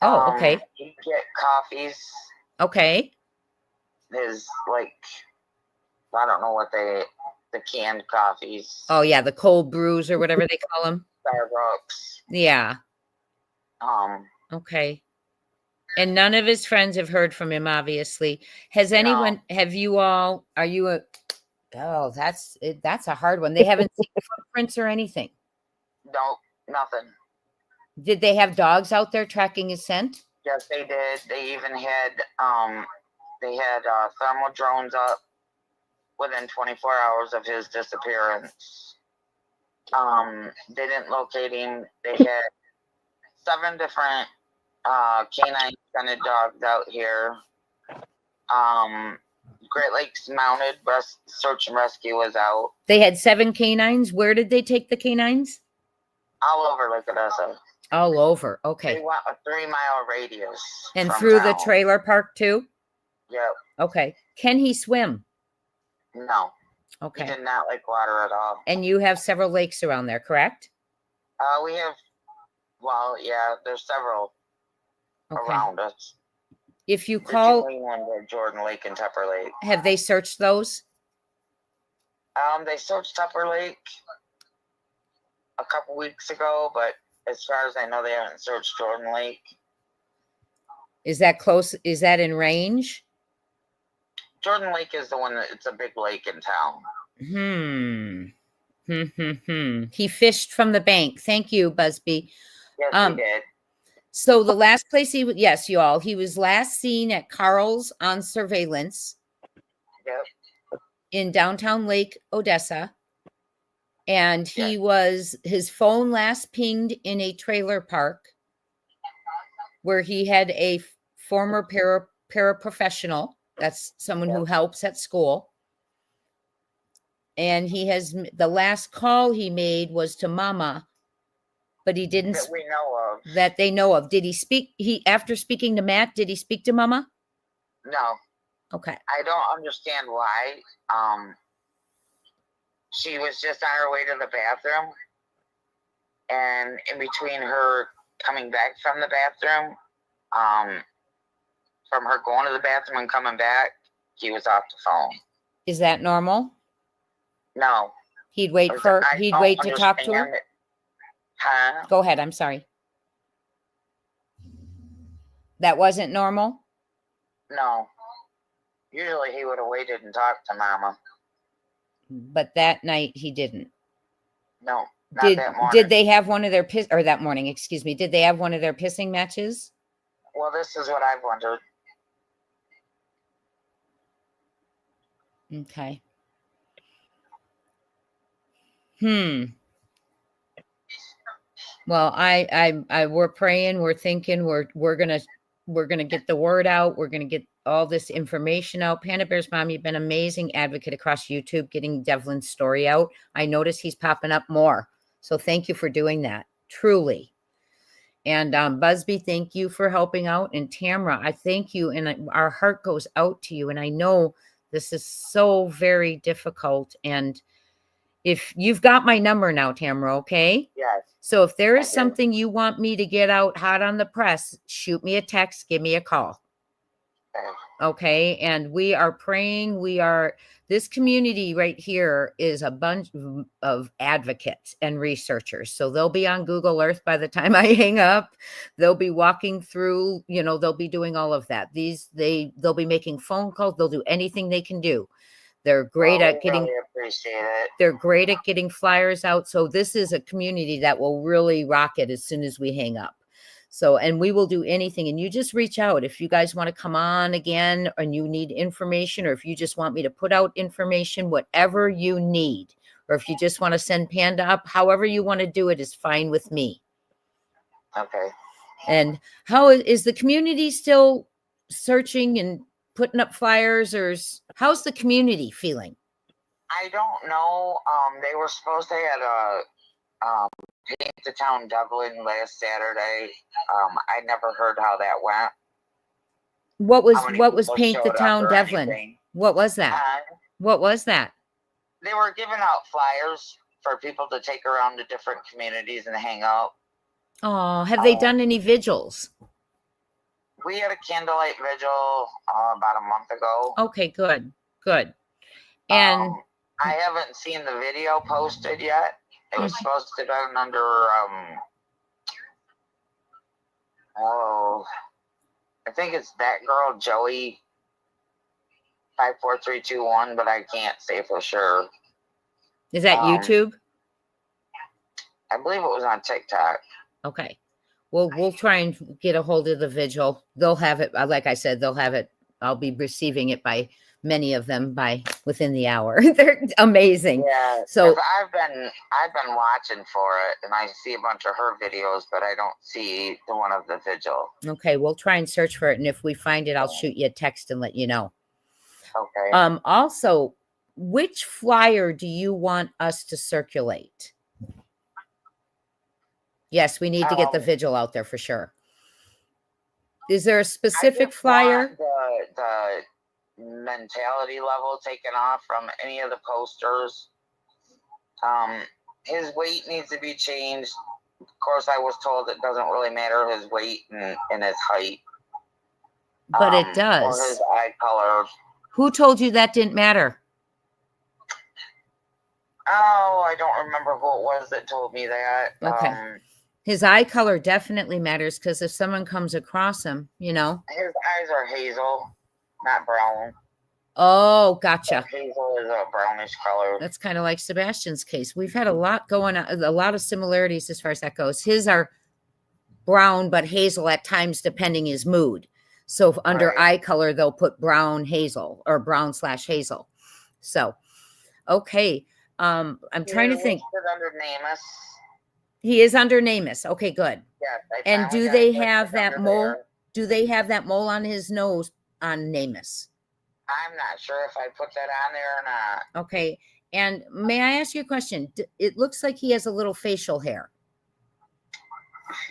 Oh, okay. He'd get coffees. Okay. His, like, I don't know what the canned coffees. Oh yeah, the cold brews or whatever they call them. Starbucks. Yeah. Okay. And none of his friends have heard from him, obviously. Has anyone, have you all, are you that's a hard one. They haven't seen footprints or anything. Nope, nothing. Did they have dogs out there tracking his scent? Yes, they did. They even had, thermal drones up within 24 hours of his disappearance. They didn't locate him. They had 7 different canine scented dogs out here. Great Lakes Mounted Search and Rescue was out. They had 7 canines. Where did they take the canines? All over Lake Odessa. All over. Okay. They went a 3-mile radius. And through the trailer park too? Yep. Okay. Can he swim? No. Okay. He did not like water at all. And you have several lakes around there, correct? We have, there's several around us. If you call, Jordan Lake and Tupper Lake. Have they searched those? They searched Tupper Lake a couple weeks ago, but as far as I know, they haven't searched Jordan Lake. Is that close? Is that in range? Jordan Lake is the one that it's a big lake in town. He fished from the bank. Thank you, Busby. Yes, he did. So the last place he was last seen at Carl's on surveillance. Yep. In downtown Lake Odessa. And his phone last pinged in a trailer park where he had a former paraprofessional. That's someone who helps at school. And the last call he made was to Mama, but he didn't. That we know of. That they know of. Did he speak? After speaking to Matt, did he speak to Mama? No. Okay. I don't understand why. She was just on her way to the bathroom. And in between her coming back from the bathroom, from her going to the bathroom and coming back, he was off the phone. Is that normal? No. He'd wait to talk to her? Huh? Go ahead. I'm sorry. That wasn't normal? No. Usually he would have waited and talked to Mama. But that night he didn't. No, not that morning. Did they have one of their that morning, excuse me. Did they have one of their pissing matches? Well, this is what I've wondered. Okay. Well, we're praying, we're thinking, we're gonna get the word out. We're gonna get all this information out. Panda Bear's mom, you've been an amazing advocate across YouTube, getting Devlin's story out. I notice he's popping up more, so thank you for doing that, truly. And Busby, thank you for helping out. And Tamara, I thank you, and our heart goes out to you. And I know this is so very difficult. And if you've got my number now, Tamara, okay? Yes. So if there is I do. something you want me to get out hot on the press, shoot me a text, give me a call. Okay. And we are praying. This community right here is a bunch of advocates and researchers. So they'll be on Google Earth by the time I hang up. They'll be walking through, they'll be doing all of that. They'll be making phone calls. They'll do anything they can do. They're great at getting, really appreciate it. they're great at getting flyers out. So this is a community that will really rock it as soon as we hang up. So, and we will do anything. And you just reach out if you guys want to come on again and you need information, or if you just want me to put out information, whatever you need, or if you just want to send Panda up, however you want to do it is fine with me. Okay. And how is the community still searching and putting up flyers, or how's the community feeling? I don't know. They were supposed to have a Paint the Town Devlin last Saturday. I never heard how that went. What How many was people Paint the showed up Town or Devlin? anything. What was that? What was that? They were giving out flyers for people to take around to different communities and hang out. Oh, have they done any vigils? We had a candlelight vigil about a month ago. Okay, good. And I haven't seen the video posted yet. It was supposed to be done under I think it's that girl Joey 54321, but I can't say for sure. is that YouTube? I believe it was on TikTok. Okay. Well, we'll try and get a hold of the vigil. They'll have it. Like I said, they'll have it. I'll be receiving it by many of them by within the hour. They're amazing. Yeah. So I've been watching for it, and I see a bunch of her videos, but I don't see the one of the vigil. okay, we'll try and search for it, and if we find it, I'll shoot you a text and let you know. Okay. Also, which flyer do you want us to circulate? Yes, we need to get the vigil out there for sure. Is there a specific flyer? The mentality level taken off from any of the posters. His weight needs to be changed. Of course, I was told it doesn't really matter his weight and his height. But it does. Or his eye color. Who told you that didn't matter? Oh, I don't remember who it was that told me that. Okay. His eye color definitely matters, because if someone comes across him, His eyes are hazel, not brown. Oh, gotcha. Hazel is a brownish color. That's kind of like Sebastian's case. We've had a lot going on, a lot of similarities as far as that goes. His are brown, but hazel at times, depending his mood. So under eye color, they'll put brown hazel or brown/hazel. So, okay. I'm trying to think. Under NamUs. He is under NamUs. Okay, good. Yes. And do they have that mole? Do they have that mole on his nose on NamUs? I'm not sure if I put that on there or not. Okay. And may I ask you a question? It looks like he has a little facial hair.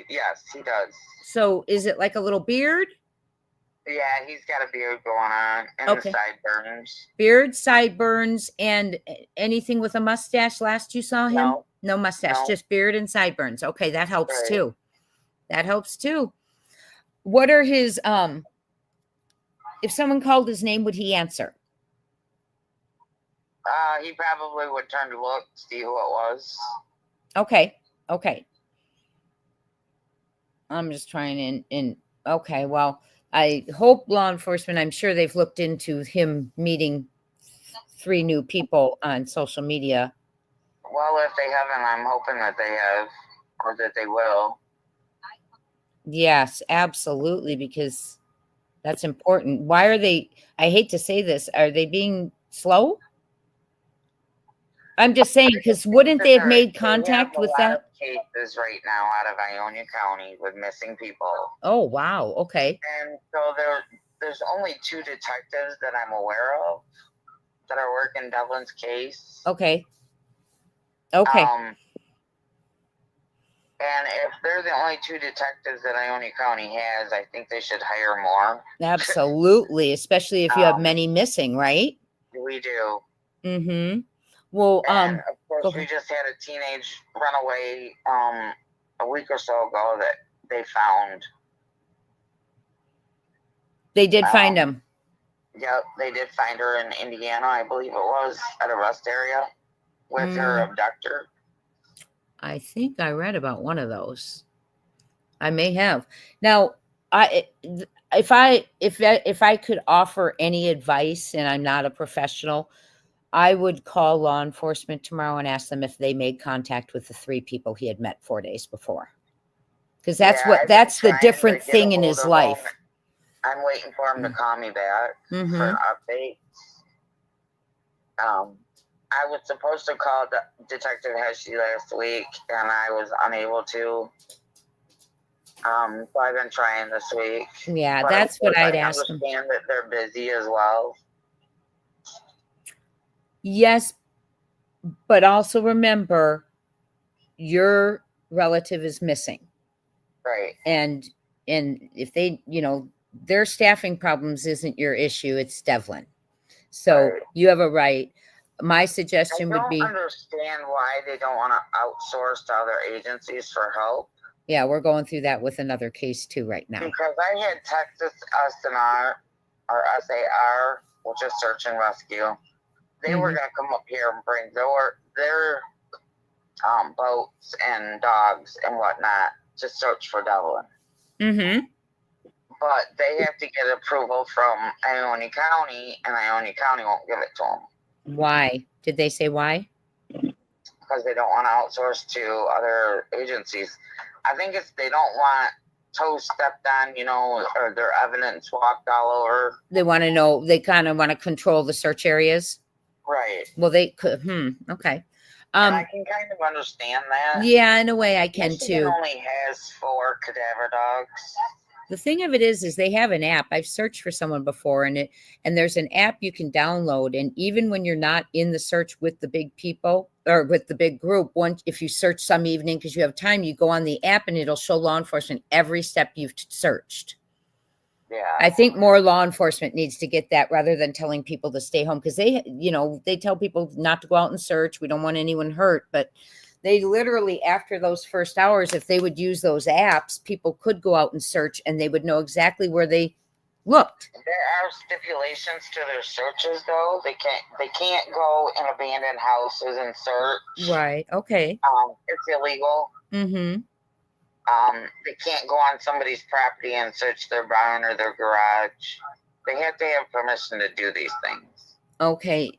Yes, he does. So is it like a little beard? Yeah, he's got a beard going on and the sideburns. Beard, sideburns, and anything with a mustache last you saw him? No mustache, just beard and sideburns. Okay, that helps too. That helps too. What are his, if someone called his name, would he answer? He probably would turn to look, see who it was. Okay. I'm just trying okay, well, I hope law enforcement, I'm sure they've looked into him meeting 3 new people on social media. Well, if they haven't, I'm hoping that they have, or that they will. Yes, absolutely, because that's important. Why are they, I hate to say this, are they being slow? I'm just saying, because wouldn't they have made contact with They have a lot that? of cases right now out of Ionia County with missing people. Oh, wow. Okay. And so there's only 2 detectives that I'm aware of that are working Devlin's case. Okay. Okay. And if they're the only 2 detectives that Ionia County has, I think they should hire more. Absolutely. Especially if you have many missing, right? We do. Mm-hmm. Well, And of course, go we ahead. just had a teenage runaway a week or so ago that they found. They did find him. Yep, they did find her in Indiana, I believe it was, at a rest area with her abductor. I think I read about one of those. I may have. Now, if I could offer any advice, and I'm not a professional, I would call law enforcement tomorrow and ask them if they made contact with the 3 people he had met 4 days before. Because that's the different thing in his life. I'm waiting for him to call me back for an update. I was supposed to call Detective Heshy last week, and I was unable to. So I've been trying this week. Yeah, but that's what I'd ask them. I understand that they're busy as well. Yes, but also remember, your relative is missing. Right. And if they, their staffing problems isn't your issue, it's Devlin. So you have a right. My suggestion would be. I don't understand why they don't want to outsource to other agencies for help. Yeah, we're going through that with another case too right now. Because I had Texas SNR or SAR, which is search and rescue. They were going to come up here and bring their boats and dogs and whatnot to search for Devlin. Mm-hmm. But they have to get approval from Ionia County, and Ionia County won't give it to them. Why? Did they say why? Because they don't want to outsource to other agencies. I think it's they don't want toes stepped on, or their evidence walked all over. They want to know, they kind of want to control the search areas. Right. Well, they could, okay. And I can kind of understand that. Yeah, in a way I can Michigan too. only has 4 cadaver dogs. The thing of it is they have an app. I've searched for someone before, and there's an app you can download. And even when you're not in the search with the big people or with the big group, if you search some evening because you have time, you go on the app and it'll show law enforcement every step you've searched. Yeah. I think more law enforcement needs to get that rather than telling people to stay home, because they tell people not to go out and search. We don't want anyone hurt, but they literally, after those first hours, if they would use those apps, people could go out and search and they would know exactly where they looked. There are stipulations to their searches, though. They can't go in abandoned houses and search. Right. Okay. It's illegal. Mm-hmm. They can't go on somebody's property and search their barn or their garage. They have to have permission to do these things. Okay.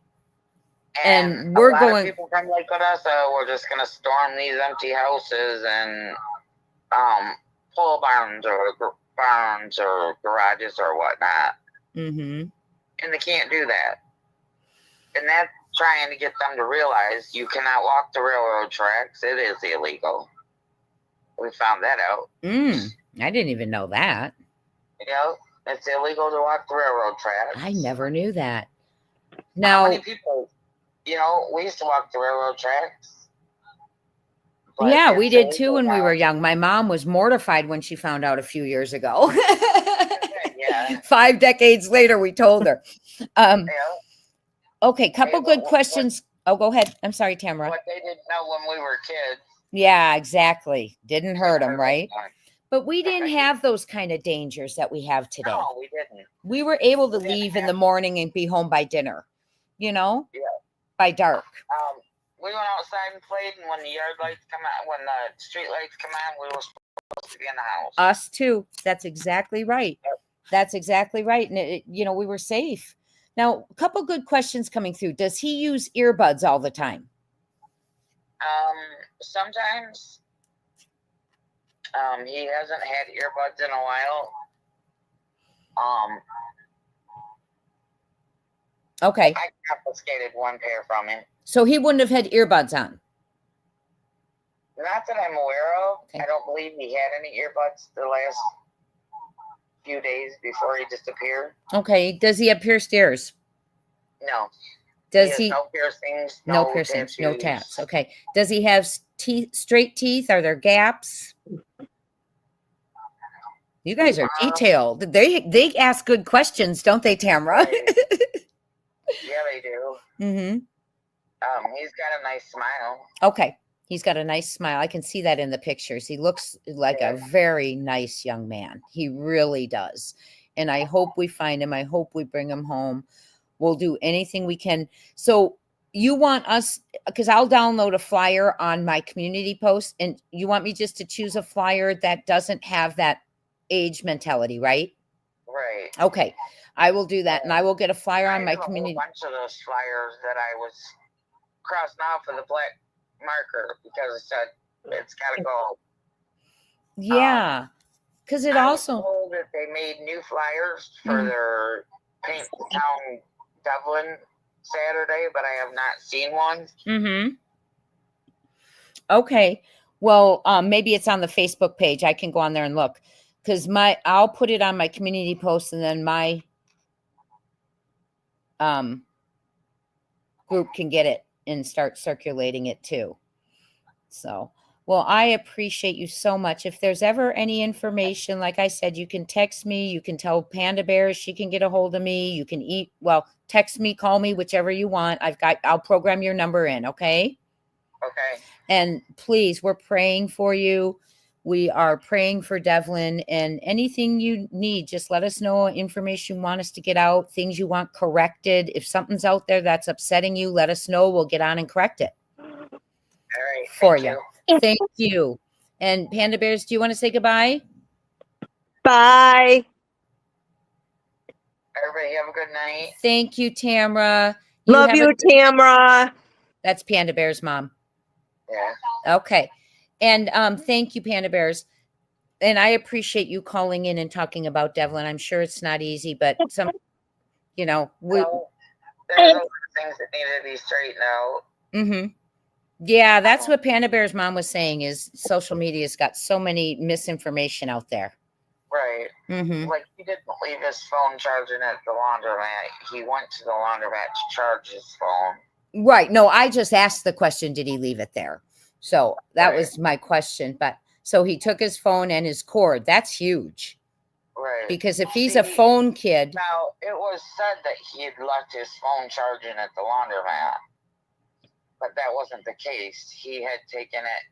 And we're a lot going. of people come like us. We're just going to storm these empty houses and pull barns or garages or whatnot. Mm-hmm. And they can't do that. And that's trying to get them to realize you cannot walk the railroad tracks. It is illegal. We found that out. I didn't even know that. It's illegal to walk the railroad tracks. I never knew that. Now, how many people, we used to walk the railroad tracks. Yeah, we did too when we were young. My mom was mortified when she found out a few years ago. Yeah. 5 decades later, we told her. Okay, couple good questions. Oh, go ahead. I'm sorry, Tamara. What they didn't know when we were kids. Yeah, exactly. Didn't hurt them, right? But we didn't have those kind of dangers that we have today. No, we didn't. We were able to leave in the morning and be home by dinner, by dark. We went outside and played, and when the yard lights come out, when the street lights come on, we were supposed to be in the house. Us too. That's exactly right. Yep. That's exactly right. And we were safe. Now, a couple good questions coming through. Does he use earbuds all the time? Sometimes. He hasn't had earbuds in a while. Okay. I confiscated one pair from him. So he wouldn't have had earbuds on. Not that I'm aware of. Okay. I don't believe he had any earbuds the last few days before he disappeared. Okay. Does he have pierced ears? No. Does has he? no piercings? No piercings, no tattoos. tats. Okay. Does he have teeth, straight teeth? Are there gaps? You guys are detailed. They ask good questions, don't they, Tamara? Right. Yeah, they do. Mm-hmm. He's got a nice smile. Okay. He's got a nice smile. I can see that in the pictures. He looks like a very nice young man. He really does. And I hope we find him. I hope we bring him home. We'll do anything we can. So you want us, because I'll download a flyer on my community post, and you want me just to choose a flyer that doesn't have that age mentality, right? Right. Okay. I will do that. And I will get a flyer on my have community. A whole bunch of those flyers that I was crossing off with a black marker because it said it's got to go. Yeah. Because it I also. was told that they made new flyers for their Paint Town Devlin Saturday, but I have not seen one. Mm-hmm. Okay. Well, maybe it's on the Facebook page. I can go on there and look, because I'll put it on my community post, and then my group can get it and start circulating it too. So, well, I appreciate you so much. If there's ever any information, like I said, you can text me. You can tell Panda Bears she can get a hold of me. You can text me, call me, whichever you want. I'll program your number in. Okay. Okay. And please, we're praying for you. We are praying for Devlin, and anything you need, just let us know. Information you want us to get out, things you want corrected. If something's out there that's upsetting you, let us know. We'll get on and correct it. All right. For you. Thank you. And Panda Bears, do you want to say goodbye? Bye. Everybody have a good night. Thank you, Tamara. Love you, Tamara. That's Panda Bear's mom. Yeah. Okay. And thank you, Panda Bears. And I appreciate you calling in and talking about Devlin. I'm sure it's not easy, but there's a lot of things that need to be straightened out. Mm-hmm. Yeah, that's what Panda Bear's mom was saying, is social media's got so many misinformation out there. Right. Mm-hmm. Like, he didn't leave his phone charging at the laundromat. He went to the laundromat to charge his phone. Right. No, I just asked the question, did he leave it there? So that was my question. But so he took his phone and his cord. That's huge. Right. Because if he's a phone kid. Now, it was said that he had left his phone charging at the laundromat. But that wasn't the case. He had taken it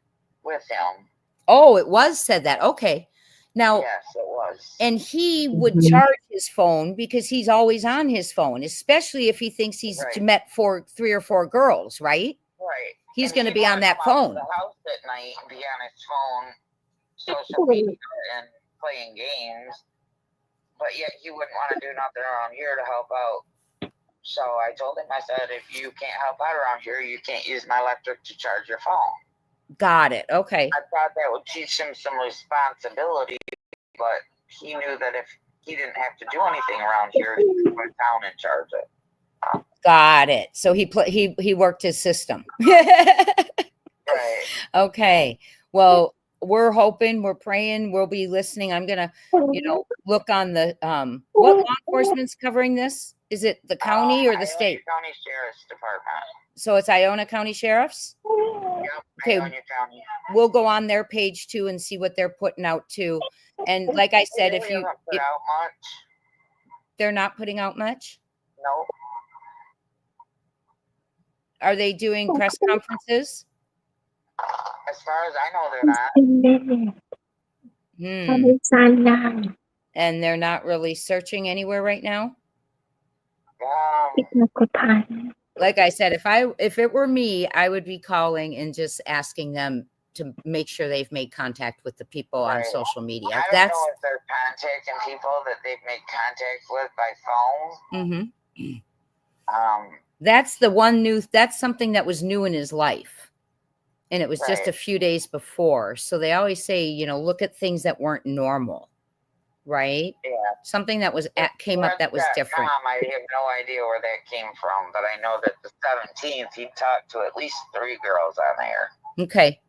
with him. Oh, it was said that. Okay. Now, yes, it was. And he would charge his phone because he's always on his phone, especially if he thinks he's met 3 or 4 girls, right? Right. He's going to be on that phone. The house at night and be on his phone, social media, and playing games. But yet he wouldn't want to do nothing around here to help out. So I told him, I said, if you can't help out around here, you can't use my electric to charge your phone. Got it. Okay. I thought that would teach him some responsibility, but he knew that if he didn't have to do anything around here, he could go down and charge it. Got it. So he worked his system. Right. Okay. Well, we're hoping, we're praying, we'll be listening. I'm gonna, look on the what law enforcement's covering this? Is it the county or the state? County Sheriff's Department. So it's Iona County Sheriff's? Yep. Okay. Iona County. We'll go on their page too and see what they're putting out too. And like I said, if you put out much. They're not putting out much? No. Are they doing press conferences? As far as I know, they're not. And they're not really searching anywhere right now? Like I said, if it were me, I would be calling and just asking them to make sure they've made contact with the people on social media. I don't know if they're contacting people that they've made contact with by phone. Mm-hmm. That's something that was new in his life. And it was just a few days before. So they always say, look at things that weren't normal. right? Yeah. Something that came up that was different. I have no idea where that came from, but I know that the 17th he talked to at least 3 girls on there. Okay.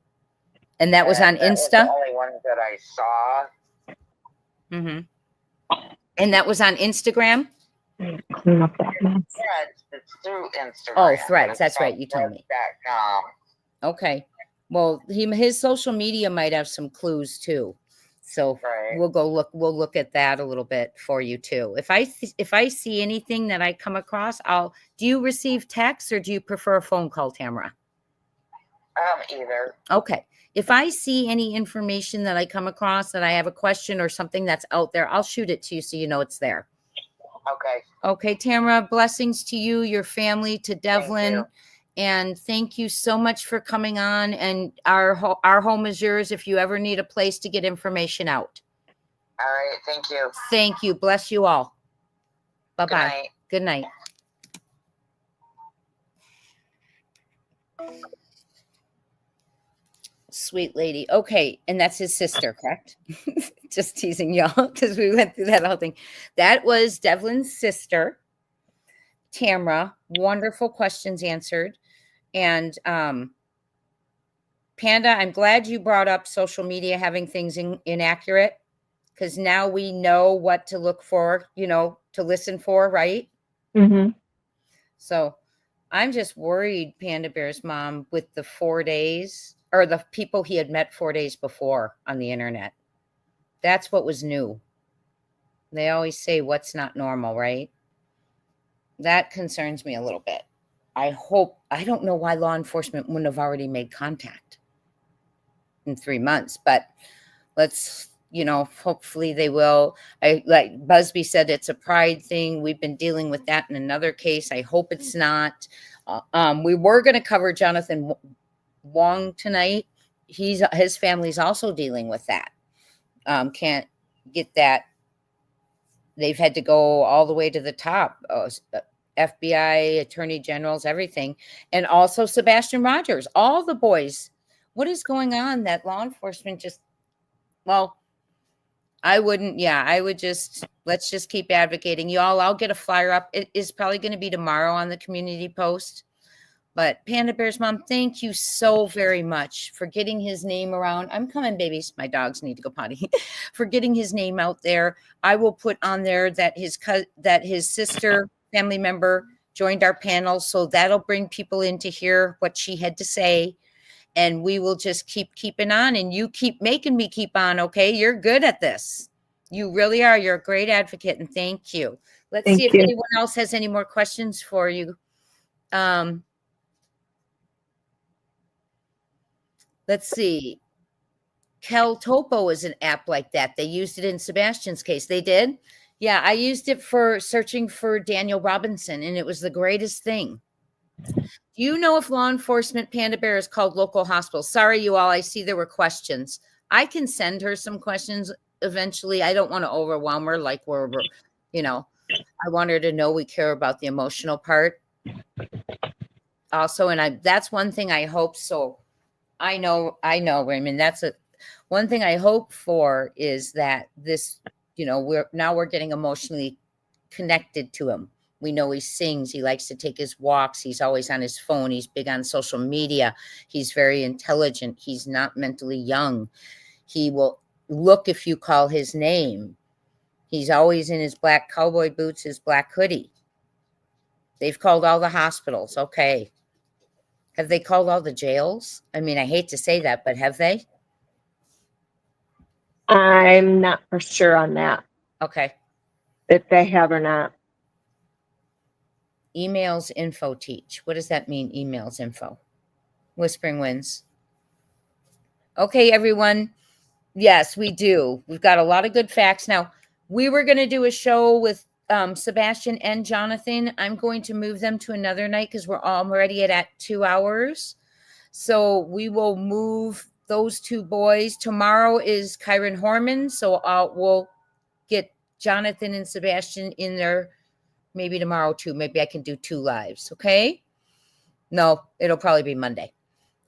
And that was on That was Insta? the only ones that I saw. Mm-hmm. And that was on Instagram? Clean up that mess. Threads, it's through Instagram. Oh, Threads. That's right. You told me. Threads.com. Okay. Well, his social media might have some clues too. So Right. we'll look at that a little bit for you too. If I see anything that I come across, do you receive texts or do you prefer a phone call, Tamara? Either. Okay. If I see any information that I come across that I have a question or something that's out there, I'll shoot it to you so you know it's there. Okay. Okay, Tamara, blessings to you, your family, to Devlin. you. And thank you so much for coming on. And our home is yours if you ever need a place to get information out. All right. Thank you. Thank you. Bless you all. Bye-bye. Good night. Good night. Sweet lady. Okay. And that's his sister, correct? Just teasing y'all because we went through that whole thing. That was Devlin's sister, Tamara. Wonderful questions answered. And Panda, I'm glad you brought up social media having things inaccurate, because now we know what to look for, to listen for, right? Mm-hmm. So I'm just worried, Panda Bear's mom, with the 4 days, or the people he had met 4 days before on the internet. That's what was new. They always say what's not normal, right? That concerns me a little bit. I don't know why law enforcement wouldn't have already made contact in 3 months, but let's, hopefully they will. Like Busby said, it's a pride thing. We've been dealing with that in another case. I hope it's not. We were going to cover Jonathan Wong tonight. His family's also dealing with that. Can't get that. They've had to go all the way to the top. FBI, attorney generals, everything. And also Sebastian Rogers, all the boys. What is going on that law enforcement let's just keep advocating. Y'all, I'll get a flyer up. It is probably going to be tomorrow on the community post. But Panda Bear's mom, thank you so very much for getting his name around. I'm coming, babies. My dogs need to go potty. For getting his name out there. I will put on there that his sister, family member, joined our panel. So that'll bring people in to hear what she had to say. And we will just keeping on. And you keep making me keep on, okay? You're good at this. You really are. You're a great advocate. And thank you. Let's see if anyone else has any more questions for you. Let's see. Kel Topo is an app like that. They used it in Sebastian's case. They did? Yeah, I used it for searching for Daniel Robinson, and it was the greatest thing. Do you know if law enforcement, Panda Bear, is called local hospitals? Sorry, you all. I see there were questions. I can send her some questions eventually. I don't want to overwhelm her like I want her to know we care about the emotional part. Also, and that's one thing I hope so. I know, Raymond, that's one thing I hope for is that this, we're getting emotionally connected to him. We know he sings. He likes to take his walks. He's always on his phone. He's big on social media. He's very intelligent. He's not mentally young. He will look if you call his name. He's always in his black cowboy boots, his black hoodie. They've called all the hospitals. Okay. Have they called all the jails? I mean, I hate to say that, but have they? I'm not for sure on that. Okay. If they have or not. Emails info teach. What does that mean? Emails info. Whispering Winds. Okay, everyone. Yes, we do. We've got a lot of good facts. Now, we were going to do a show with Sebastian and Jonathan. I'm going to move them to another night because we're already at 2 hours. So we will move those two boys. Tomorrow is Kyron Horman. So we'll get Jonathan and Sebastian in there maybe tomorrow too. Maybe I can do 2 lives. Okay. No, it'll probably be Monday.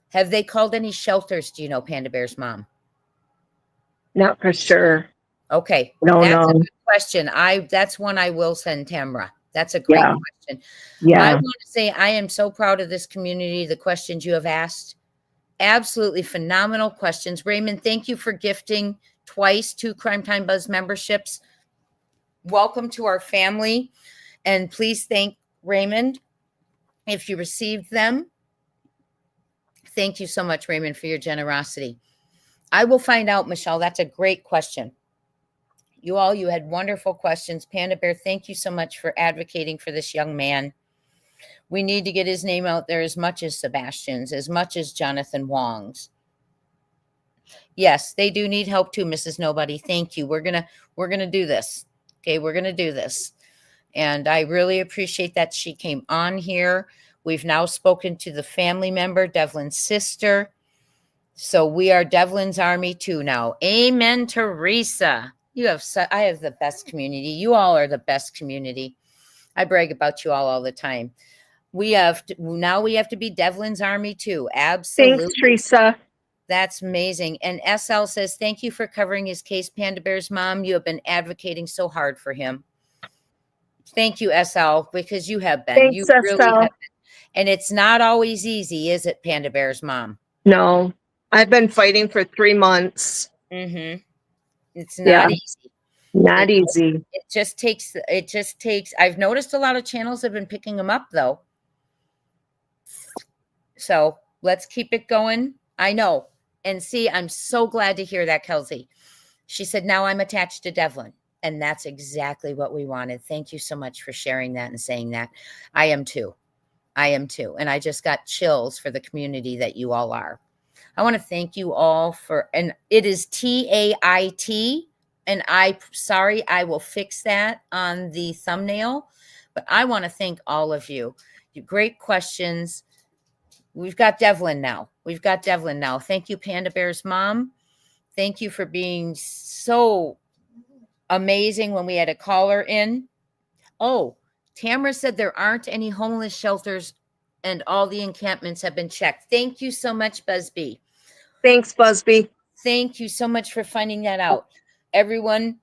Have they called any shelters? Do you know, Panda Bear's mom? Not for sure. Okay. No, That's a no. good question. That's one I will send Tamara. That's a great Yeah. question. I Yeah. want to say I am so proud of this community, the questions you have asked. Absolutely phenomenal questions. Raymond, thank you for gifting twice 2 Crime Time Buzz memberships. Welcome to our family. And please thank Raymond if you received them. Thank you so much, Raymond, for your generosity. I will find out, Michelle. That's a great question. You had wonderful questions. Panda Bear, thank you so much for advocating for this young man. We need to get his name out there as much as Sebastian's, as much as Jonathan Wong's. Yes, they do need help too, Mrs. Nobody. Thank you. We're gonna do this. Okay, we're gonna do this. And I really appreciate that she came on here. We've now spoken to the family member, Devlin's sister. So we are Devlin's army too now. Amen, Teresa. I have the best community. You all are the best community. I brag about you all the time. We have to be Devlin's army too. Absolutely. Thanks, Teresa. That's amazing. And SL says, thank you for covering his case, Panda Bear's mom. You have been advocating so hard for him. Thank you, SL, because you have been. Thanks, You SL. really have been. And it's not always easy, is it, Panda Bear's mom? No, I've been fighting for 3 months. Mm-hmm. It's not easy. Not easy. It just takes, I've noticed a lot of channels have been picking them up though. So let's keep it going. I know. And see, I'm so glad to hear that, Kelsey. She said, now I'm attached to Devlin. And that's exactly what we wanted. Thank you so much for sharing that and saying that. I am too. And I just got chills for the community that you all are. I want to thank you all and it is TAIT. And sorry, I will fix that on the thumbnail. But I want to thank all of you. Great questions. We've got Devlin now. Thank you, Panda Bear's mom. Thank you for being so amazing when we had a caller in. Oh, Tamara said there aren't any homeless shelters and all the encampments have been checked. Thank you so much, Busby. Thanks, Busby. Thank you so much for finding that out. Everyone,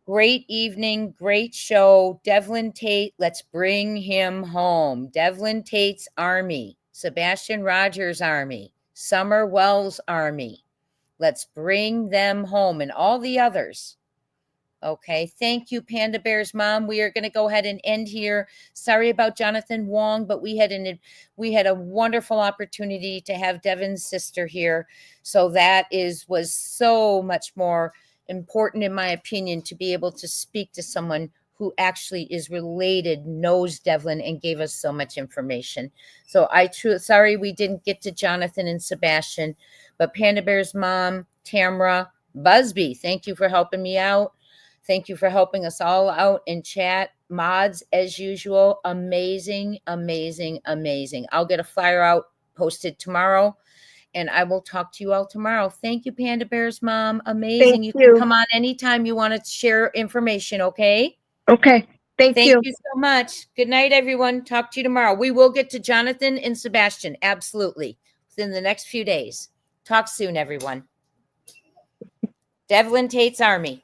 great evening, great show. Devlin Tate, let's bring him home. Devlin Tate's army, Sebastian Rogers' army, Summer Wells' army. Let's bring them home and all the others. Okay, thank you, Panda Bear's mom. We are going to go ahead and end here. Sorry about Jonathan Wong, but we had a wonderful opportunity to have Devin's sister here. So that was so much more important, in my opinion, to be able to speak to someone who actually is related, knows Devlin, and gave us so much information. So sorry we didn't get to Jonathan and Sebastian, but Panda Bear's mom, Tamara, Busby, thank you for helping me out. Thank you for helping us all out in chat. Mods, as usual, amazing, amazing, amazing. I'll get a flyer out posted tomorrow, and I will talk to you all tomorrow. Thank you, Panda Bear's mom. Amazing. You can come on anytime you want to share information, okay? Okay. Thank you. Thank you so much. Good night, everyone. Talk to you tomorrow. We will get to Jonathan and Sebastian, absolutely, within the next few days. Talk soon, everyone. Devlin Tate's Army.